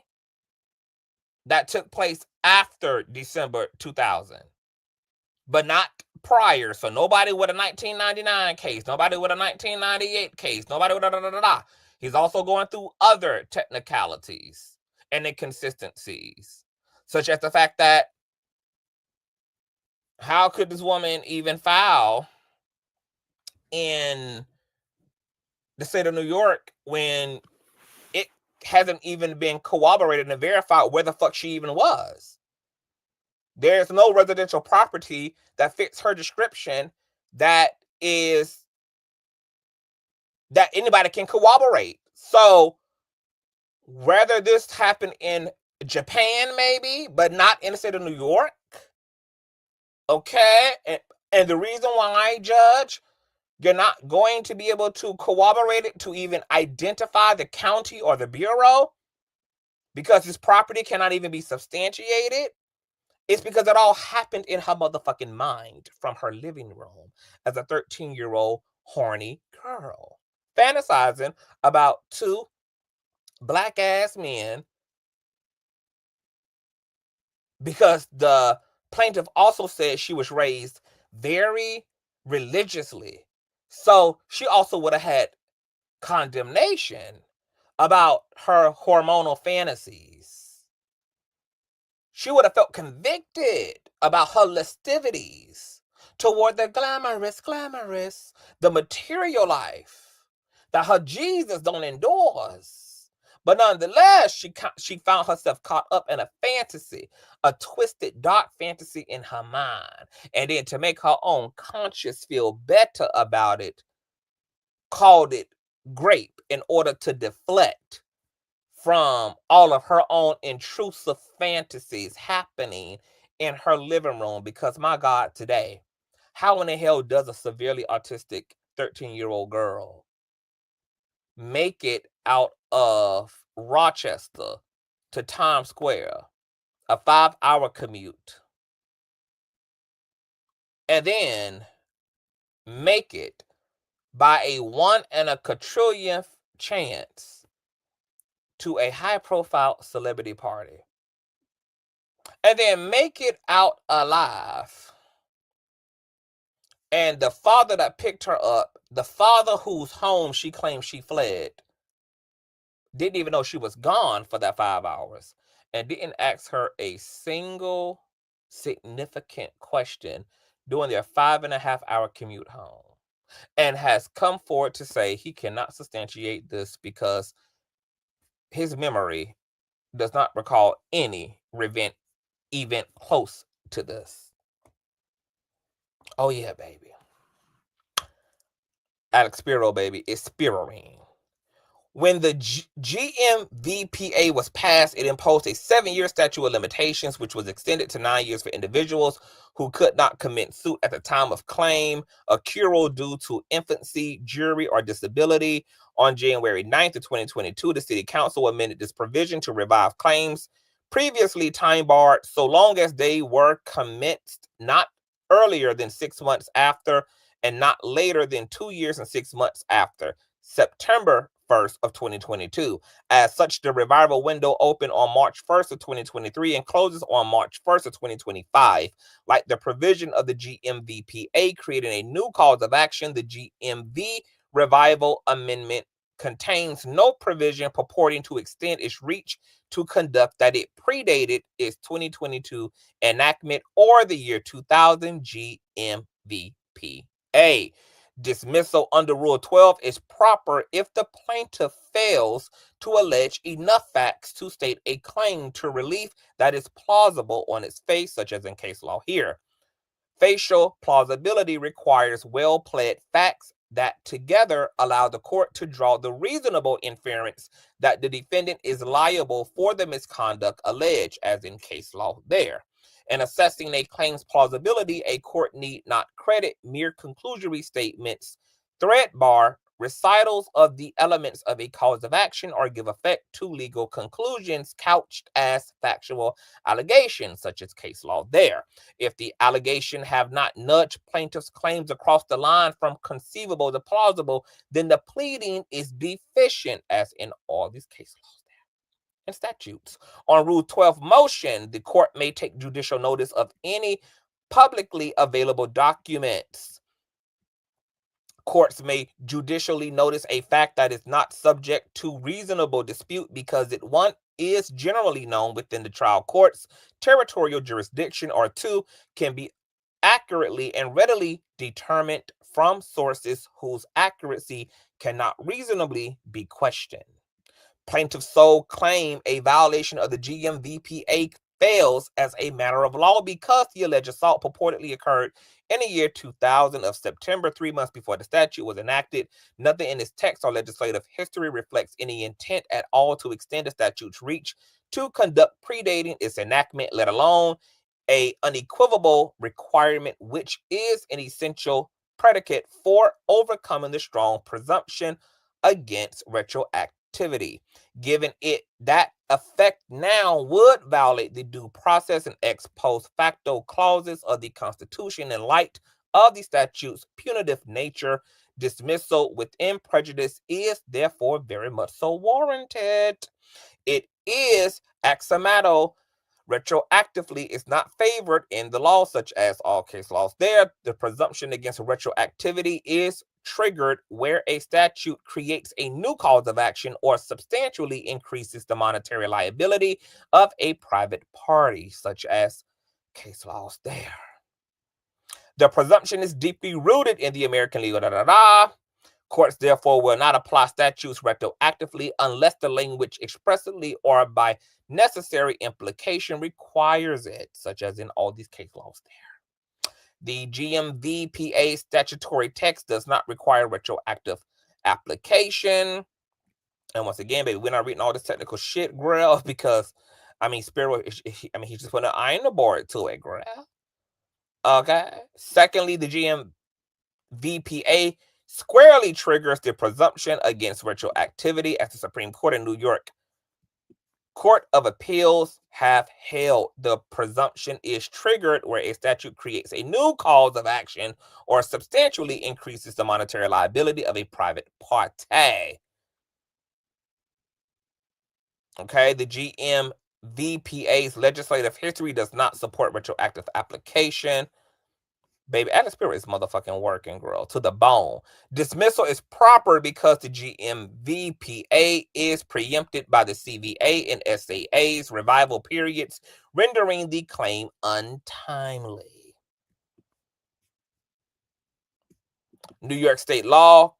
that took place after December 2000, but not prior. So nobody with a 1999 case, nobody with a 1998 case, nobody with a He's also going through other technicalities and inconsistencies, such as the fact that how could this woman even file in the state of New York when it hasn't even been corroborated and verified where the fuck she even was? There's no residential property that fits her description that anybody can corroborate. So whether this happened in Japan, maybe, but not in the state of New York. Okay, and the reason why, Judge, you're not going to be able to corroborate it to even identify the county or the bureau, because this property cannot even be substantiated, it's because it all happened in her motherfucking mind from her living room as a 13-year-old horny girl, fantasizing about two black-ass men, because the plaintiff also said she was raised very religiously. So she also would have had condemnation about her hormonal fantasies. She would have felt convicted about her lascivities toward the glamorous, the material life that her Jesus don't endorse. But nonetheless, she found herself caught up in a fantasy, a twisted, dark fantasy in her mind. And then to make her own conscience feel better about it, called it grape in order to deflect from all of her own intrusive fantasies happening in her living room. Because my God, today, how in the hell does a severely autistic 13-year-old girl make it out of Rochester to Times Square, a 5-hour commute, and then make it by a 1 in a quadrillionth chance to a high-profile celebrity party, and then make it out alive? And the father that picked her up, the father whose home she claimed she fled, didn't even know she was gone for that 5 hours, and didn't ask her a single significant question during their 5.5-hour commute home, and has come forward to say he cannot substantiate this because his memory does not recall any event close to this. Oh yeah, baby. Alex Spiro, baby, is Spiroing. When the GMVPA was passed, it imposed a 7-year statute of limitations, which was extended to 9 years for individuals who could not commit suit at the time of claim, accrual due to infancy, jury, or disability. On January 9th of 2022, the City Council amended this provision to revive claims previously time barred so long as they were commenced not earlier than 6 months after and not later than 2 years and 6 months after September 1st of 2022. As such, the revival window opened on March 1st of 2023 and closes on March 1st of 2025. Like the provision of the GMVPA creating a new cause of action, the GMV Revival Amendment contains no provision purporting to extend its reach to conduct that it predated its 2022 enactment or the year 2000 GMVPA. Dismissal under Rule 12 is proper if the plaintiff fails to allege enough facts to state a claim to relief that is plausible on its face, such as in case law here. Facial plausibility requires well-pled facts that together allow the court to draw the reasonable inference that the defendant is liable for the misconduct alleged, as in case law there. In assessing a claim's plausibility, a court need not credit mere conclusory statements, thread bar, recitals of the elements of a cause of action, or give effect to legal conclusions couched as factual allegations, such as case law there. If the allegation have not nudged plaintiff's claims across the line from conceivable to plausible, then the pleading is deficient, as in all these case laws and statutes. On Rule 12 motion, the court may take judicial notice of any publicly available documents. Courts may judicially notice a fact that is not subject to reasonable dispute because it, one, is generally known within the trial court's territorial jurisdiction, or two, can be accurately and readily determined from sources whose accuracy cannot reasonably be questioned. Plaintiff's sole claim a violation of the GMVPA fails as a matter of law because the alleged assault purportedly occurred in the year 2000 of September, 3 months before the statute was enacted. Nothing in its text or legislative history reflects any intent at all to extend the statute's reach to conduct predating its enactment, let alone an unequivocal requirement, which is an essential predicate for overcoming the strong presumption against retroactivity. Given it that effect now would violate the due process and ex post facto clauses of the Constitution in light of the statute's punitive nature, dismissal within prejudice is therefore very much so warranted. It is axiomatic. Retroactively is not favored in the law, such as all case laws there. The presumption against retroactivity is triggered where a statute creates a new cause of action or substantially increases the monetary liability of a private party, such as case laws there. The presumption is deeply rooted in the American legal Courts therefore will not apply statutes retroactively unless the language expressly or by necessary implication requires it, such as in all these case laws there. The GMVPA statutory text does not require retroactive application. And once again, baby, we're not reading all this technical shit, Gworl, because, I mean, Spiro, he's just putting an eye on the board to it, Gworl. Okay. Secondly, the GMVPA squarely triggers the presumption against retroactivity, as the Supreme Court in New York Court of Appeals have held. The presumption is triggered where a statute creates a new cause of action or substantially increases the monetary liability of a private party. Okay, the GMVPA's legislative history does not support retroactive application. Baby, atmosphere is motherfucking working, girl, to the bone. Dismissal is proper because the GMVPA is preempted by the CVA and SAA's revival periods, rendering the claim untimely. New York state law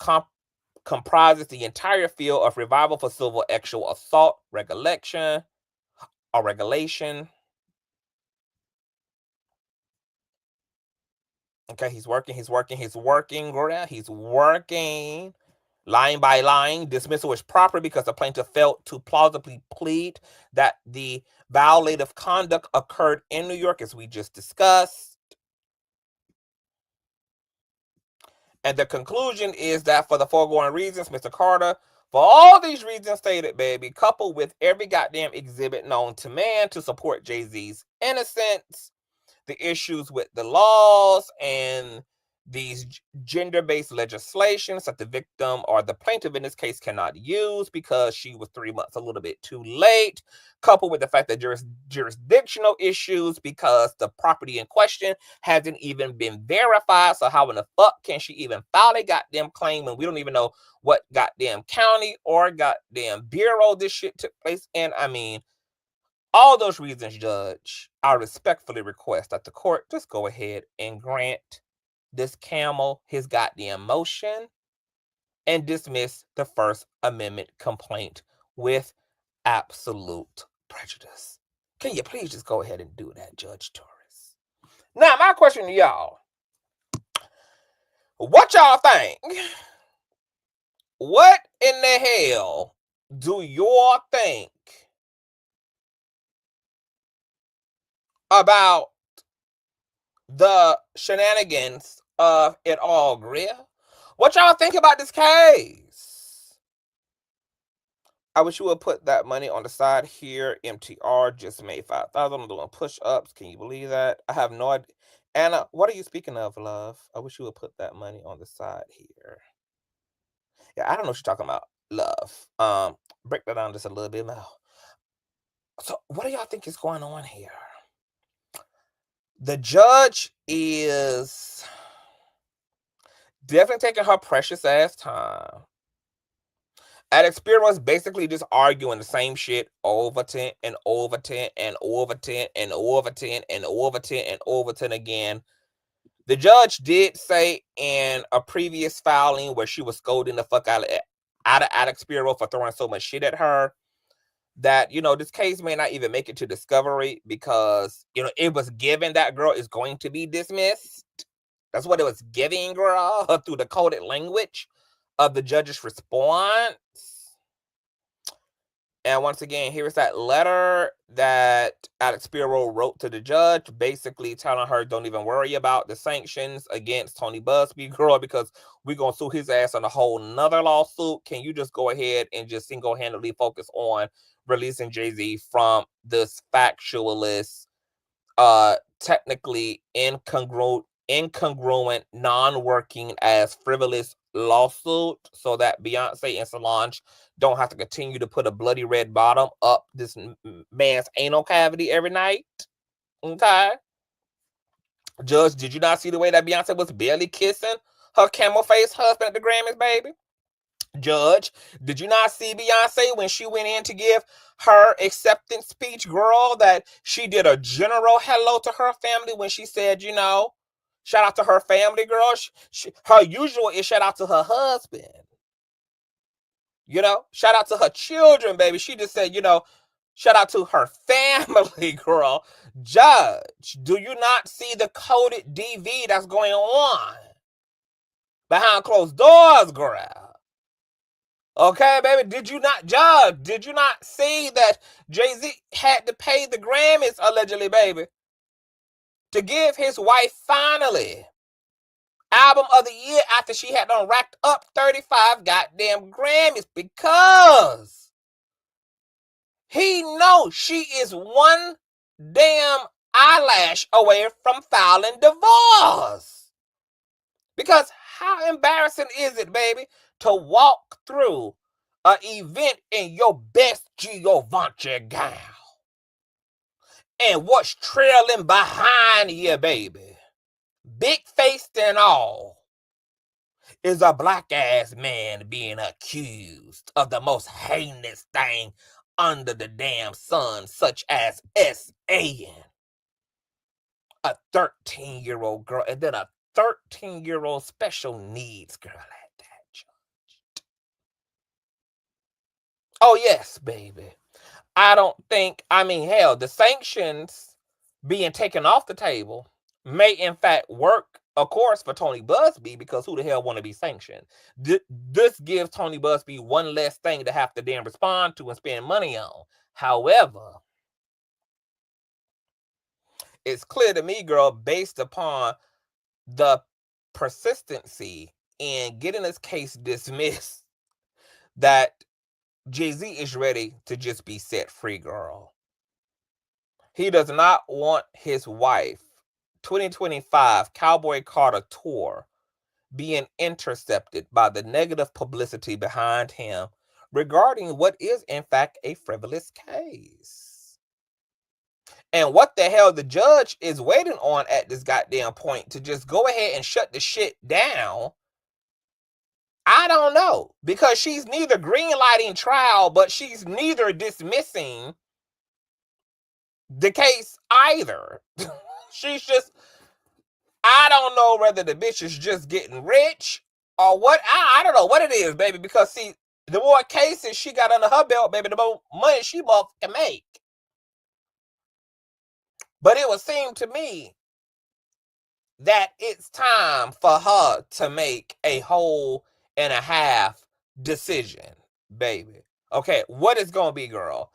comprises the entire field of revival for civil sexual assault recollection. or regulation. Okay, he's working, Gworl. He's working. Line by line, dismissal was proper because the plaintiff failed to plausibly plead that the violative conduct occurred in New York, as we just discussed. And the conclusion is that for the foregoing reasons, Mr. Carter, for all these reasons stated, baby, coupled with every goddamn exhibit known to man to support Jay-Z's innocence, the issues with the laws and these gender-based legislations that the victim or the plaintiff in this case cannot use because she was 3 months a little bit too late, coupled with the fact that jurisdictional issues because the property in question hasn't even been verified. So how in the fuck can she even file a goddamn claim when we don't even know what goddamn county or goddamn bureau this shit took place in? I mean, all those reasons, Judge, I respectfully request that the court just go ahead and grant this camel his goddamn motion and dismiss the First Amendment complaint with absolute prejudice. Can you please just go ahead and do that, Judge Torres? Now, my question to y'all, what y'all think? What in the hell do y'all think about the shenanigans of it all, Gworl? What y'all think about this case? I wish you would put that money on the side here. MTR just made 5,000. I'm doing push-ups. Can you believe that? I have no idea. Anna, what are you speaking of, love? I wish you would put that money on the side here. Yeah, I don't know what you're talking about, love. Break that down just a little bit more. So what do y'all think is going on here? The judge is definitely taking her precious ass time. Alex Spiro was basically just arguing the same shit over 10 and over 10 and over 10 and over 10 and over 10 and over 10 again. The judge did say in a previous filing where she was scolding the fuck out of Alex Spiro for throwing so much shit at her that, this case may not even make it to discovery because, it was given that girl is going to be dismissed. That's what it was giving, girl, through the coded language of the judge's response. And once again, here's that letter that Alex Spiro wrote to the judge, basically telling her don't even worry about the sanctions against Tony Buzbee, girl, because we're going to sue his ass on a whole nother lawsuit. Can you just go ahead and just single-handedly focus on releasing Jay-Z from this factualist, technically incongruent, non-working as frivolous lawsuit so that Beyonce and Solange don't have to continue to put a bloody red bottom up this man's anal cavity every night. Okay. Judge, did you not see the way that Beyonce was barely kissing her camel-faced husband at the Grammys, baby? Judge, did you not see Beyonce when she went in to give her acceptance speech, girl, that she did a general hello to her family when she said, shout out to her family, girl. Her usual is shout out to her husband. Shout out to her children, baby. She just said, shout out to her family, girl. Judge, do you not see the coded DV that's going on behind closed doors, girl? Okay, baby, did you not see that Jay-Z had to pay the Grammys, allegedly, baby, to give his wife finally album of the year after she had done racked up 35 goddamn Grammys because he knows she is one damn eyelash away from filing divorce. Because how embarrassing is it, baby, to walk through an event in your best Giovanni gown and what's trailing behind you, baby, big faced and all, is a black ass man being accused of the most heinous thing under the damn sun, such as SAing a 13-year-old girl, and then a 13-year-old special needs girl at that, Judge. Oh, yes, baby. I don't think, I mean, hell, the sanctions being taken off the table may in fact work, of course, for Tony Buzbee, because who the hell want to be sanctioned? This gives Tony Buzbee one less thing to have to then respond to and spend money on. However, it's clear to me, girl, based upon the persistency in getting this case dismissed, that Jay-Z is ready to just be set free, girl. He does not want his wife 2025 Cowboy Carter tour being intercepted by the negative publicity behind him regarding what is in fact a frivolous case. And what the hell the judge is waiting on at this goddamn point to just go ahead and shut the shit down, I don't know, because she's neither greenlighting trial, but she's neither dismissing the case either. She's just, I don't know whether the bitch is just getting rich or what. I don't know what it is, baby, because see, the more cases she got under her belt, baby, the more money she both can make. But it would seem to me that it's time for her to make a whole and a half decision, baby. Okay, what is going to be, girl?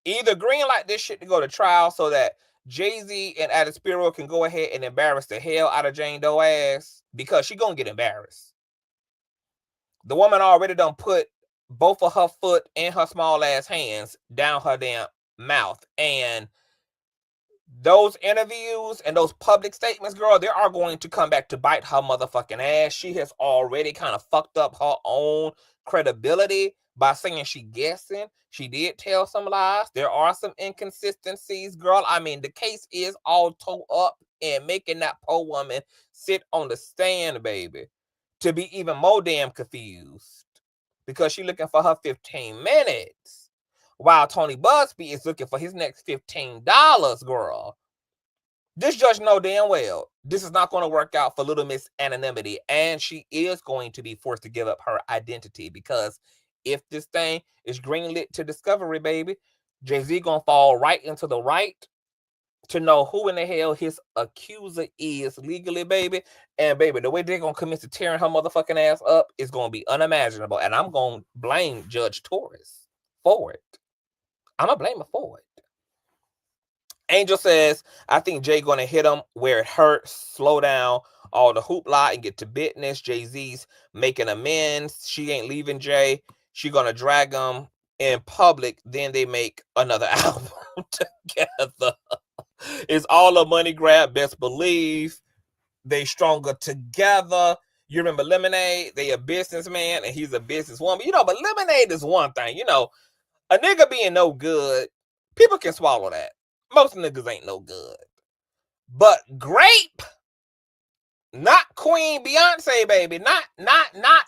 Either greenlight this shit to go to trial so that Jay-Z and Adispiro can go ahead and embarrass the hell out of Jane Doe ass, because she gonna get embarrassed. The woman already done put both of her foot and her small ass hands down her damn mouth, and those interviews and those public statements, girl, they are going to come back to bite her motherfucking ass. She has already kind of fucked up her own credibility by saying she guessing. She did tell some lies. There are some inconsistencies, girl. I mean, the case is all tore up, and making that poor woman sit on the stand, baby, to be even more damn confused, because she looking for her 15 minutes. While Tony Buzbee is looking for his next $15, girl. This judge know damn well this is not going to work out for Little Miss Anonymity, and she is going to be forced to give up her identity, because if this thing is greenlit to discovery, baby, Jay-Z gonna fall right into the right to know who in the hell his accuser is legally, baby. And baby, the way they're gonna commit to tearing her motherfucking ass up is gonna be unimaginable, and I'm gonna blame Judge Torres for it. I'm gonna blame her for it. Angel says, I think Jay gonna hit him where it hurts, slow down all the hoopla and get to business. Jay-Z's making amends. She ain't leaving Jay. She gonna drag him in public. Then they make another album together. It's all a money grab, best believe. They stronger together. You remember Lemonade? They a businessman and he's a businesswoman. You know, but Lemonade is one thing. You know, a nigga being no good, people can swallow that. Most niggas ain't no good. But Grape, not Queen Beyonce, baby. Not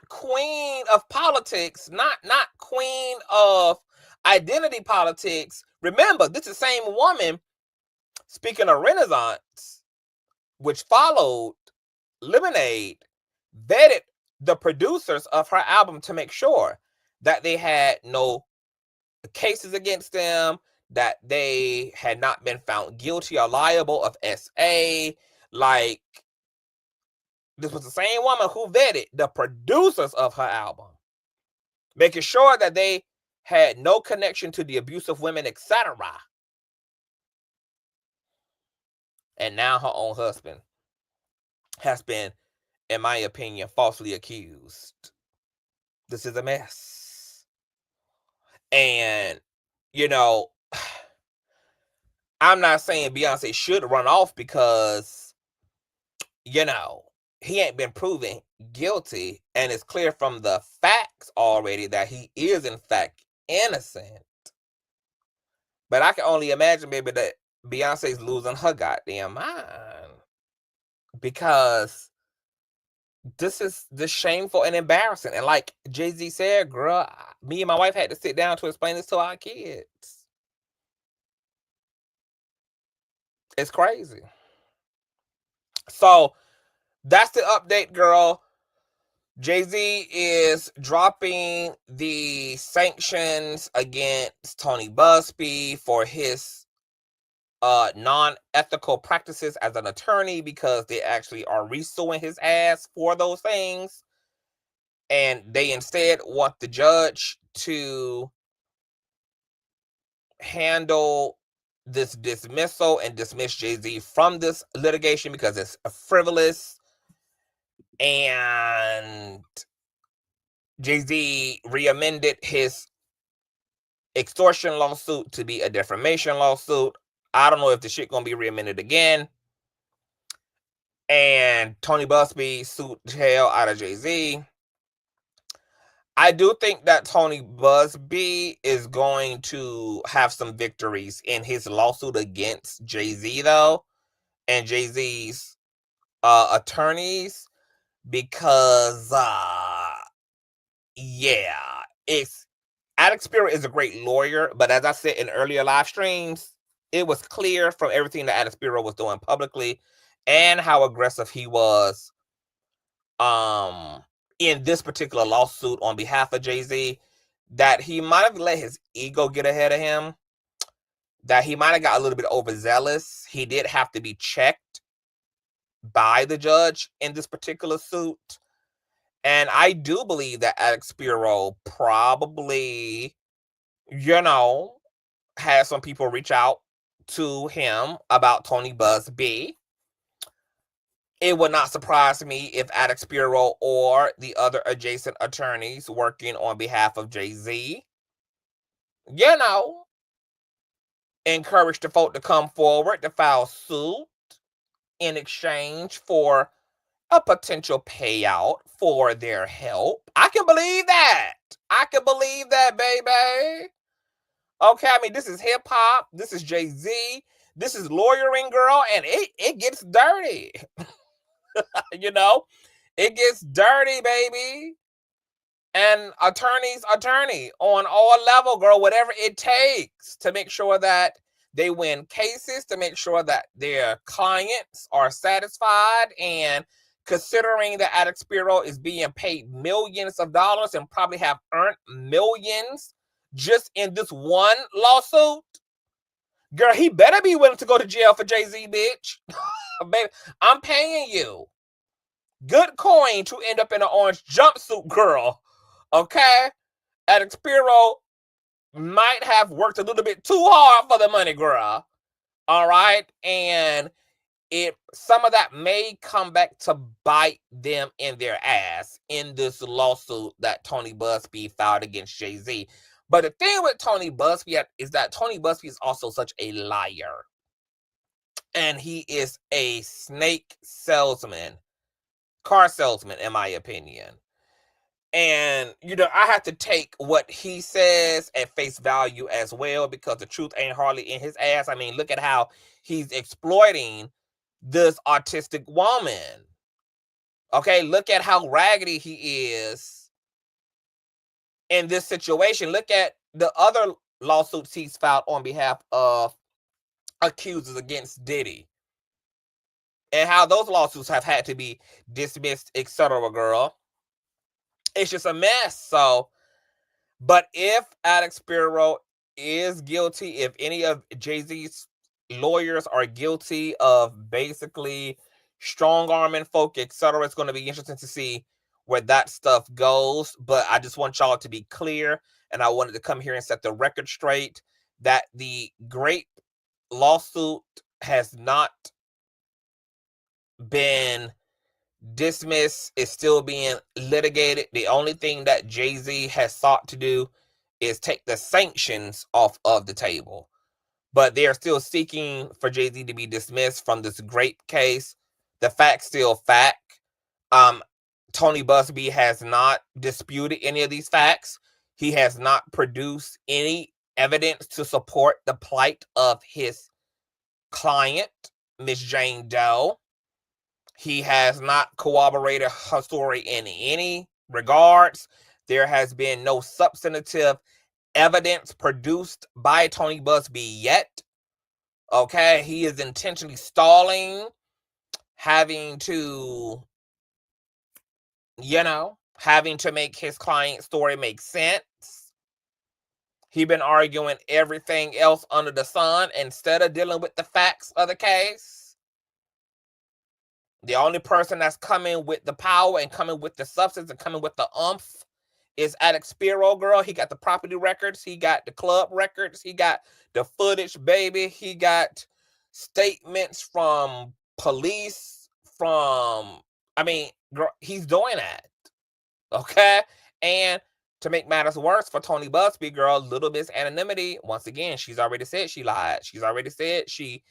queen of politics. Not queen of identity politics. Remember, this is the same woman, speaking of Renaissance, which followed Lemonade, vetted the producers of her album to make sure that they had no cases against them, that they had not been found guilty or liable of SA. Like, this was the same woman who vetted the producers of her album, making sure that they had no connection to the abuse of women, etc. And now her own husband has been, in my opinion, falsely accused. This is a mess. And, you know, I'm not saying Beyonce should run off, because, you know, he ain't been proven guilty, and it's clear from the facts already that he is in fact innocent. But I can only imagine, maybe, that Beyonce's losing her goddamn mind, because this is just shameful and embarrassing. And like Jay-Z said, girl, me and my wife had to sit down to explain this to our kids. It's crazy. So that's the update, girl. Jay-Z is dropping the sanctions against Tony Buzbee for his non-ethical practices as an attorney, because they actually are resuing his ass for those things. And they instead want the judge to handle this dismissal and dismiss Jay-Z from this litigation because it's frivolous. And Jay-Z re-amended his extortion lawsuit to be a defamation lawsuit. I don't know if the shit gonna be re-amended again. And Tony Buzbee sued the hell out of Jay-Z. I do think that Tony Buzbee is going to have some victories in his lawsuit against Jay-Z, though, and Jay-Z's attorneys, because Alex Spiro is a great lawyer, but as I said in earlier live streams, it was clear from everything that Alex Spiro was doing publicly and how aggressive he was in this particular lawsuit on behalf of Jay-Z, that he might have let his ego get ahead of him, that he might have got a little bit overzealous. He did have to be checked by the judge in this particular suit. And I do believe that Alex Spiro probably, had some people reach out to him about Tony Buzbee. It would not surprise me if Alex Spiro or the other adjacent attorneys working on behalf of Jay-Z, encourage the folk to come forward to file suit in exchange for a potential payout for their help. I can believe that. Baby. Okay, I mean, this is hip-hop. This is Jay-Z. This is lawyering, girl, and it gets dirty. It gets dirty, baby. And attorney on all level, girl, whatever it takes to make sure that they win cases, to make sure that their clients are satisfied. And considering that Alex Spiro is being paid millions of dollars and probably have earned millions just in this one lawsuit, girl, he better be willing to go to jail for Jay-Z, bitch. Baby, I'm paying you good coin to end up in an orange jumpsuit, girl. Okay? Alex Spiro might have worked a little bit too hard for the money, girl. All right? And some of that may come back to bite them in their ass in this lawsuit that Tony Buzbee filed against Jay-Z. But the thing with Tony Buzbee is that Tony Buzbee is also such a liar. And he is a snake salesman, car salesman, in my opinion. And, I have to take what he says at face value as well, because the truth ain't hardly in his ass. I mean, look at how he's exploiting this autistic woman. Okay, look at how raggedy he is in this situation. Look at the other lawsuits he's filed on behalf of accusers against Diddy, and how those lawsuits have had to be dismissed, etc., girl. It's just a mess. So, but if Alex Spiro is guilty, if any of Jay-Z's lawyers are guilty of basically strong-arming folk, etc., it's going to be interesting to see where that stuff goes. But I just want y'all to be clear, and I wanted to come here and set the record straight that the great lawsuit has not been dismissed, is still being litigated. The only thing that Jay-Z has sought to do is take the sanctions off of the table, but they are still seeking for Jay-Z to be dismissed from this great case. The fact's still fact. Tony Buzbee has not disputed any of these facts. He has not produced any evidence to support the plight of his client, Miss Jane Doe. He has not corroborated her story in any regards. There has been no substantive evidence produced by Tony Buzbee yet. Okay, he is intentionally stalling, having to, having to make his client's story make sense. He been arguing everything else under the sun instead of dealing with the facts of the case. The only person that's coming with the power and coming with the substance and coming with the umph is Alex Spiro, girl. He got the property records. He got the club records. He got the footage, baby. He got statements from police, girl, he's doing that. Okay? And to make matters worse for Tony Buzbee, girl, little Miss Anonymity, once again, she's already said she lied. She's already said she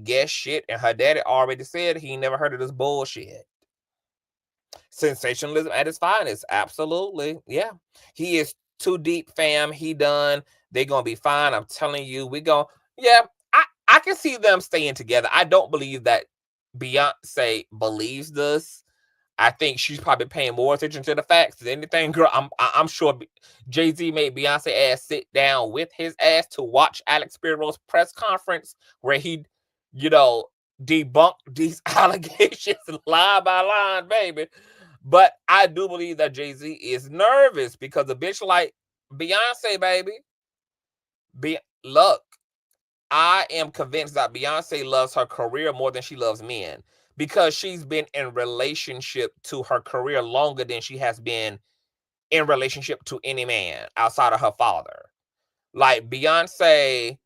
guessed shit, and her daddy already said he never heard of this bullshit. Sensationalism at its finest. Absolutely. Yeah. He is too deep, fam. He done. They're going to be fine. I'm telling you, yeah, I can see them staying together. I don't believe that Beyonce believes this. I think she's probably paying more attention to the facts than anything, girl. I'm sure Jay-Z made Beyonce ass sit down with his ass to watch Alex Spiro's press conference where he, debunked these allegations line by line, baby. But I do believe that Jay-Z is nervous because a bitch like Beyonce, baby. Look, I am convinced that Beyonce loves her career more than she loves men, because she's been in relationship to her career longer than she has been in relationship to any man outside of her father. Like, Beyonce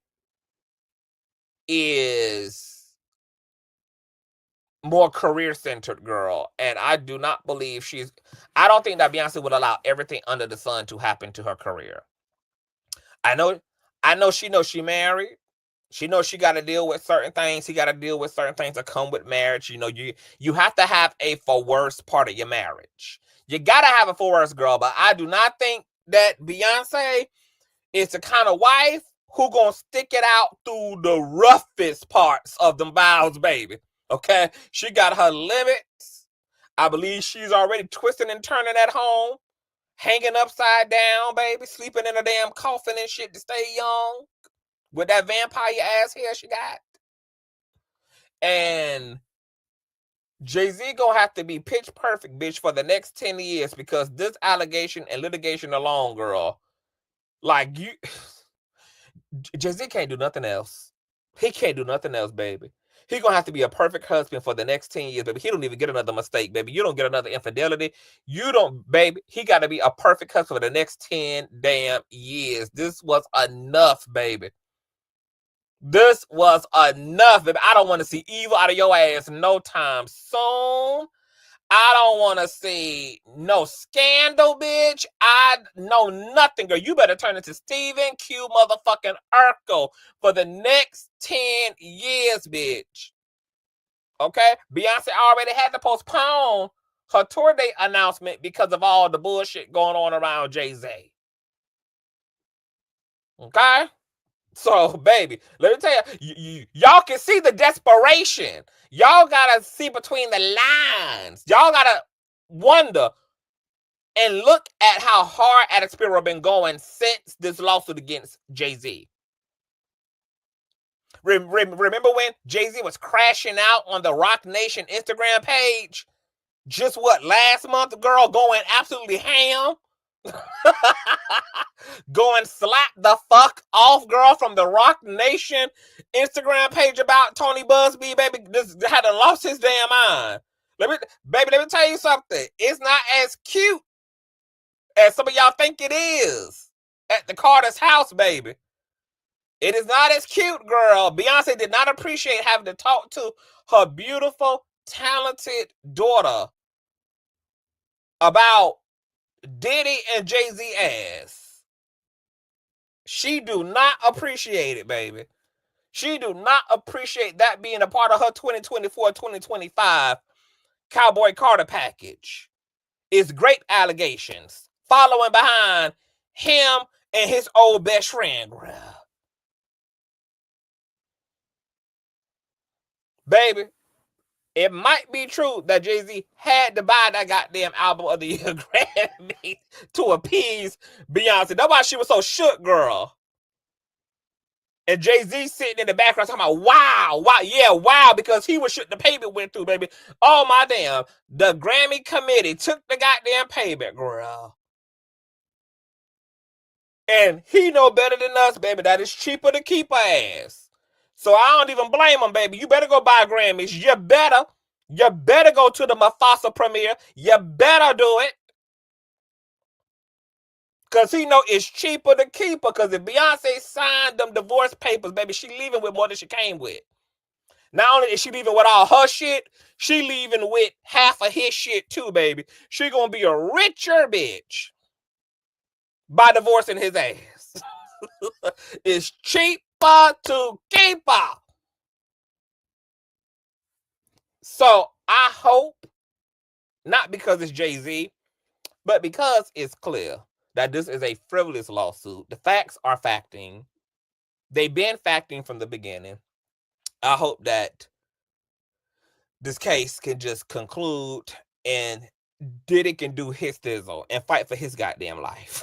is more career-centered, girl, and I do not believe I don't think that Beyonce would allow everything under the sun to happen to her career. I know she knows she married. She knows she got to deal with certain things. He got to deal with certain things that come with marriage. You have to have a for worse part of your marriage. You got to have a for worse, girl. But I do not think that Beyonce is the kind of wife who gonna stick it out through the roughest parts of them vows, baby. Okay? She got her limits. I believe she's already twisting and turning at home, hanging upside down, baby, sleeping in a damn coffin and shit to stay young. With that vampire ass hair she got. And Jay-Z gonna have to be pitch perfect, bitch, for the next 10 years, because this allegation and litigation alone, girl, like, Jay-Z can't do nothing else. He can't do nothing else, baby. He gonna have to be a perfect husband for the next 10 years, baby. He don't even get another mistake, baby. You don't get another infidelity. You don't, baby. He got to be a perfect husband for the next 10 damn years. This was enough, baby. This was enough, baby. I don't want to see evil out of your ass no time soon. I don't want to see no scandal, bitch. I know nothing, girl. You better turn into Stephen Q motherfucking Urkel for the next 10 years, bitch. Okay? Beyonce already had to postpone her tour date announcement because of all the bullshit going on around Jay-Z. Okay? So, baby, let me tell you, y'all can see the desperation. Y'all gotta see between the lines. Y'all gotta wonder and look at how hard Alex Spiro been going since this lawsuit against Jay-Z. Remember when Jay-Z was crashing out on the Rock Nation Instagram page? Just last month, girl, going absolutely ham? Going slap the fuck off, girl, from the Rock Nation Instagram page about Tony Buzbee, baby. This had lost his damn mind. Let me tell you something. It's not as cute as some of y'all think it is at the Carter's house, baby. It is not as cute, girl. Beyonce did not appreciate having to talk to her beautiful, talented daughter about Diddy and Jay-Z ass. She do not appreciate it, baby. She do not appreciate that being a part of her 2024-2025 Cowboy Carter package. It's great allegations following behind him and his old best friend, girl. Baby, it might be true that Jay-Z had to buy that goddamn album of the year Grammy to appease Beyonce. That's why she was so shook, girl. And Jay-Z sitting in the background talking about, wow, yeah, wow, because he was shit the payment went through, baby. Oh, my damn. The Grammy committee took the goddamn payment, girl. And he know better than us, baby. That is cheaper to keep her ass. So I don't even blame him, baby. You better go buy Grammys. You better go to the Mufasa premiere. You better do it. Because he know it's cheaper to keep her. Because if Beyonce signed them divorce papers, baby, she leaving with more than she came with. Not only is she leaving with all her shit, she leaving with half of his shit too, baby. She gonna be a richer bitch by divorcing his ass. It's cheaper to keep her. So I hope, not because it's Jay-Z, but because it's clear that this is a frivolous lawsuit. The facts are facting. They've been facting from the beginning. I hope that this case can just conclude and Diddy can do his thizzle and fight for his goddamn life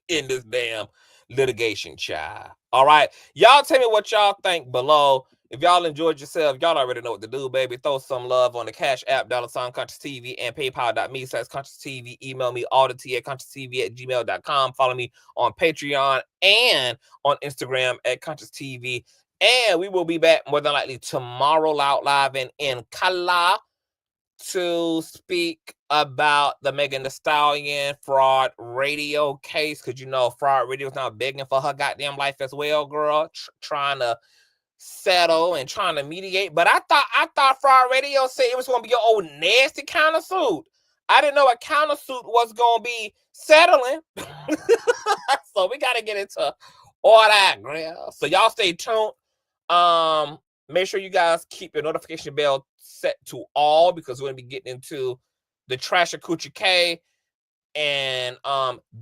in this damn litigation, child. All right. Y'all tell me what y'all think below. If y'all enjoyed yourself, y'all already know what to do, baby. Throw some love on the Cash App, $Consciouztv, and PayPal.me/ConsciouzTV. Email me auditor@consciouztv@gmail.com. Follow me on Patreon and on Instagram at ConsciouzTV. And we will be back more than likely tomorrow, loud live and in color, to speak about the Megan Thee Stallion fraud radio case. Because, you know, fraud radio is now begging for her goddamn life as well, girl. Trying to settle and trying to mediate. But I thought fraud radio said it was going to be your old nasty countersuit. I didn't know a countersuit was going to be settling. So we got to get into all that, girl. So y'all stay tuned. Make sure you guys keep your notification bell set to all, because we're going to be getting into the Trash of Coochie K and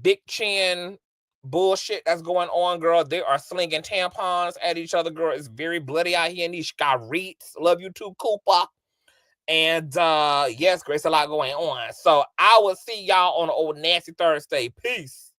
Big Chin bullshit that's going on, girl. They are slinging tampons at each other, girl. It's very bloody out here in these streets. Love you too, Cooper. And yes, Grace, a lot going on. So I will see y'all on an old nasty Thursday. Peace.